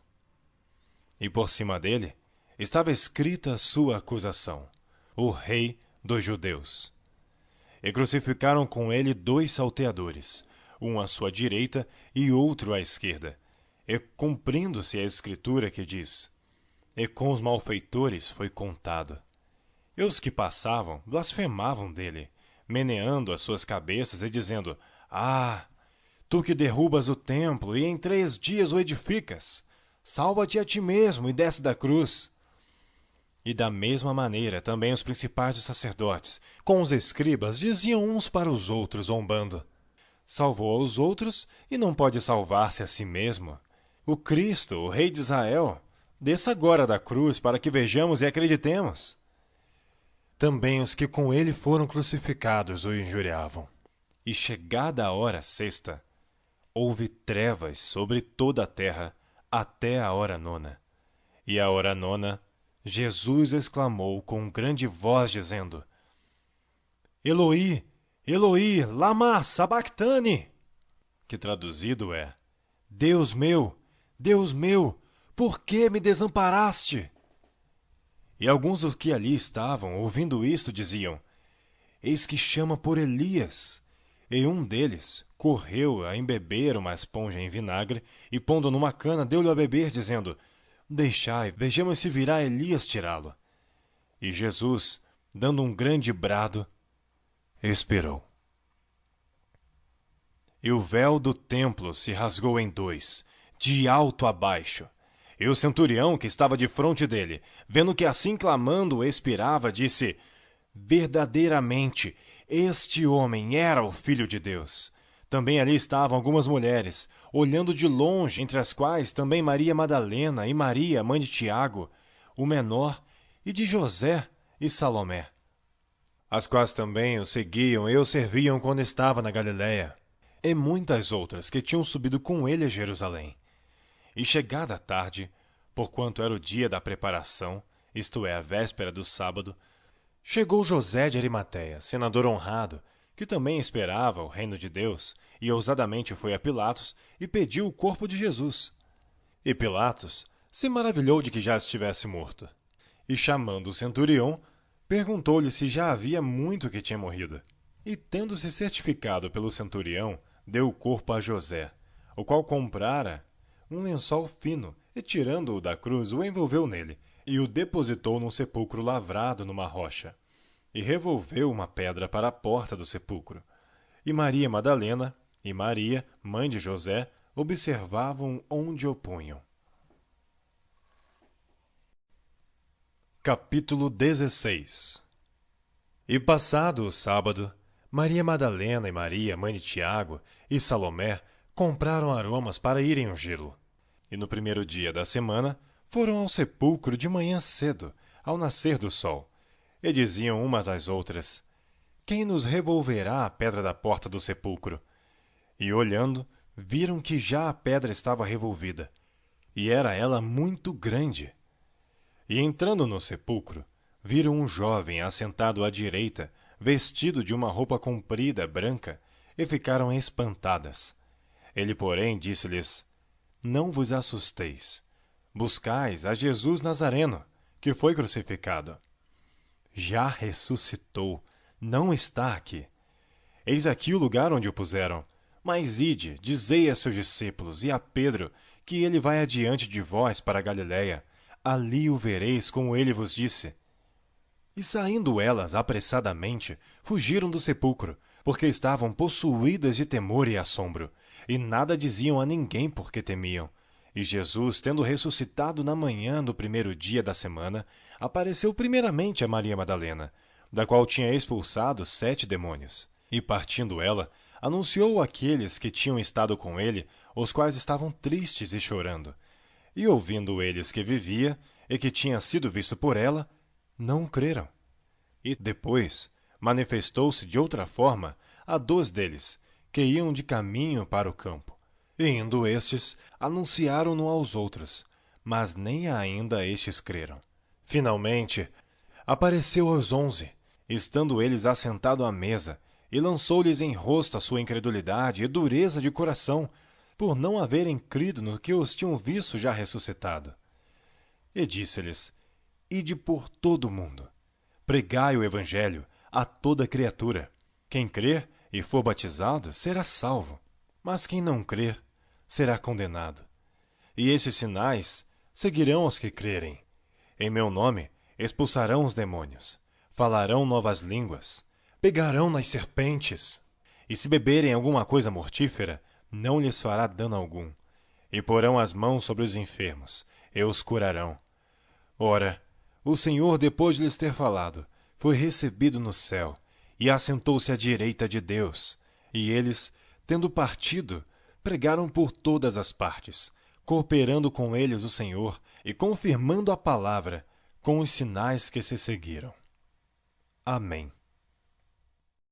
E por cima dele estava escrita a sua acusação: o Rei dos Judeus. E crucificaram com ele 2 salteadores, um à sua direita e outro à esquerda, e cumprindo-se a escritura que diz: E com os malfeitores foi contado. E os que passavam blasfemavam dele, meneando as suas cabeças e dizendo: Ah, tu que derrubas o templo e em 3 dias o edificas, salva-te a ti mesmo e desce da cruz. E da mesma maneira também os principais dos sacerdotes, com os escribas, diziam uns para os outros, zombando: Salvou aos outros e não pode salvar-se a si mesmo. O Cristo, o Rei de Israel, desça agora da cruz para que vejamos e acreditemos. Também os que com ele foram crucificados o injuriavam. E chegada a hora sexta, houve trevas sobre toda a terra até a hora nona. E à hora nona, Jesus exclamou com grande voz, dizendo: Eloi, Eloi, lama sabactani, que traduzido é: Deus meu, por que me desamparaste? E alguns dos que ali estavam, ouvindo isto, diziam: Eis que chama por Elias. E um deles correu a embeber uma esponja em vinagre e, pondo numa cana, deu-lhe a beber, dizendo: Deixai, vejamos se virá Elias tirá-lo. E Jesus, dando um grande brado, expirou. E o véu do templo se rasgou em 2, de alto a baixo. E o centurião que estava defronte dele, vendo que assim clamando expirava, disse: Verdadeiramente, este homem era o Filho de Deus. Também ali estavam algumas mulheres, olhando de longe, entre as quais também Maria Madalena e Maria, mãe de Tiago, o menor, e de José e Salomé, as quais também o seguiam e o serviam quando estava na Galiléia, e muitas outras que tinham subido com ele a Jerusalém. E chegada a tarde, porquanto era o dia da preparação, isto é, a véspera do sábado, chegou José de Arimateia, senador honrado, que também esperava o reino de Deus, e ousadamente foi a Pilatos e pediu o corpo de Jesus. E Pilatos se maravilhou de que já estivesse morto. E chamando o centurião, perguntou-lhe se já havia muito que tinha morrido. E tendo-se certificado pelo centurião, deu o corpo a José, o qual comprara um lençol fino, e tirando-o da cruz, o envolveu nele, e o depositou num sepulcro lavrado numa rocha. E revolveu uma pedra para a porta do sepulcro. E Maria Madalena e Maria, mãe de José, observavam onde o punham. Capítulo 16. E passado o sábado, Maria Madalena e Maria, mãe de Tiago, e Salomé compraram aromas para irem ungí-lo. E no primeiro dia da semana foram ao sepulcro de manhã cedo, ao nascer do sol, e diziam umas às outras: Quem nos revolverá a pedra da porta do sepulcro? E olhando, viram que já a pedra estava revolvida, e era ela muito grande. E entrando no sepulcro, viram um jovem assentado à direita, vestido de uma roupa comprida branca, e ficaram espantadas. Ele, porém, disse-lhes: Não vos assusteis. Buscais a Jesus Nazareno, que foi crucificado. Já ressuscitou, não está aqui. Eis aqui o lugar onde o puseram. Mas ide, dizei a seus discípulos e a Pedro que ele vai adiante de vós para a Galiléia. Ali o vereis como ele vos disse. E saindo elas apressadamente, fugiram do sepulcro, porque estavam possuídas de temor e assombro, e nada diziam a ninguém porque temiam. E Jesus, tendo ressuscitado na manhã do primeiro dia da semana, apareceu primeiramente a Maria Madalena, da qual tinha expulsado 7 demônios. E partindo ela, anunciou àqueles que tinham estado com ele, os quais estavam tristes e chorando. E ouvindo eles que vivia, e que tinha sido visto por ela, não creram. E depois manifestou-se de outra forma a 2 deles, que iam de caminho para o campo. E indo estes, anunciaram-no aos outros, mas nem ainda estes creram. Finalmente, apareceu aos 11, estando eles assentados à mesa, e lançou-lhes em rosto a sua incredulidade e dureza de coração, por não haverem crido no que os tinham visto já ressuscitado. E disse-lhes: Ide por todo o mundo, pregai o evangelho a toda criatura. Quem crer e for batizado será salvo, mas quem não crer será condenado. E esses sinais seguirão os que crerem. Em meu nome expulsarão os demônios, falarão novas línguas, pegarão nas serpentes, e se beberem alguma coisa mortífera, não lhes fará dano algum. E porão as mãos sobre os enfermos, e os curarão. Ora, o Senhor, depois de lhes ter falado, foi recebido no céu, e assentou-se à direita de Deus. E eles, tendo partido, pregaram por todas as partes, cooperando com eles o Senhor e confirmando a palavra com os sinais que se seguiram. Amém.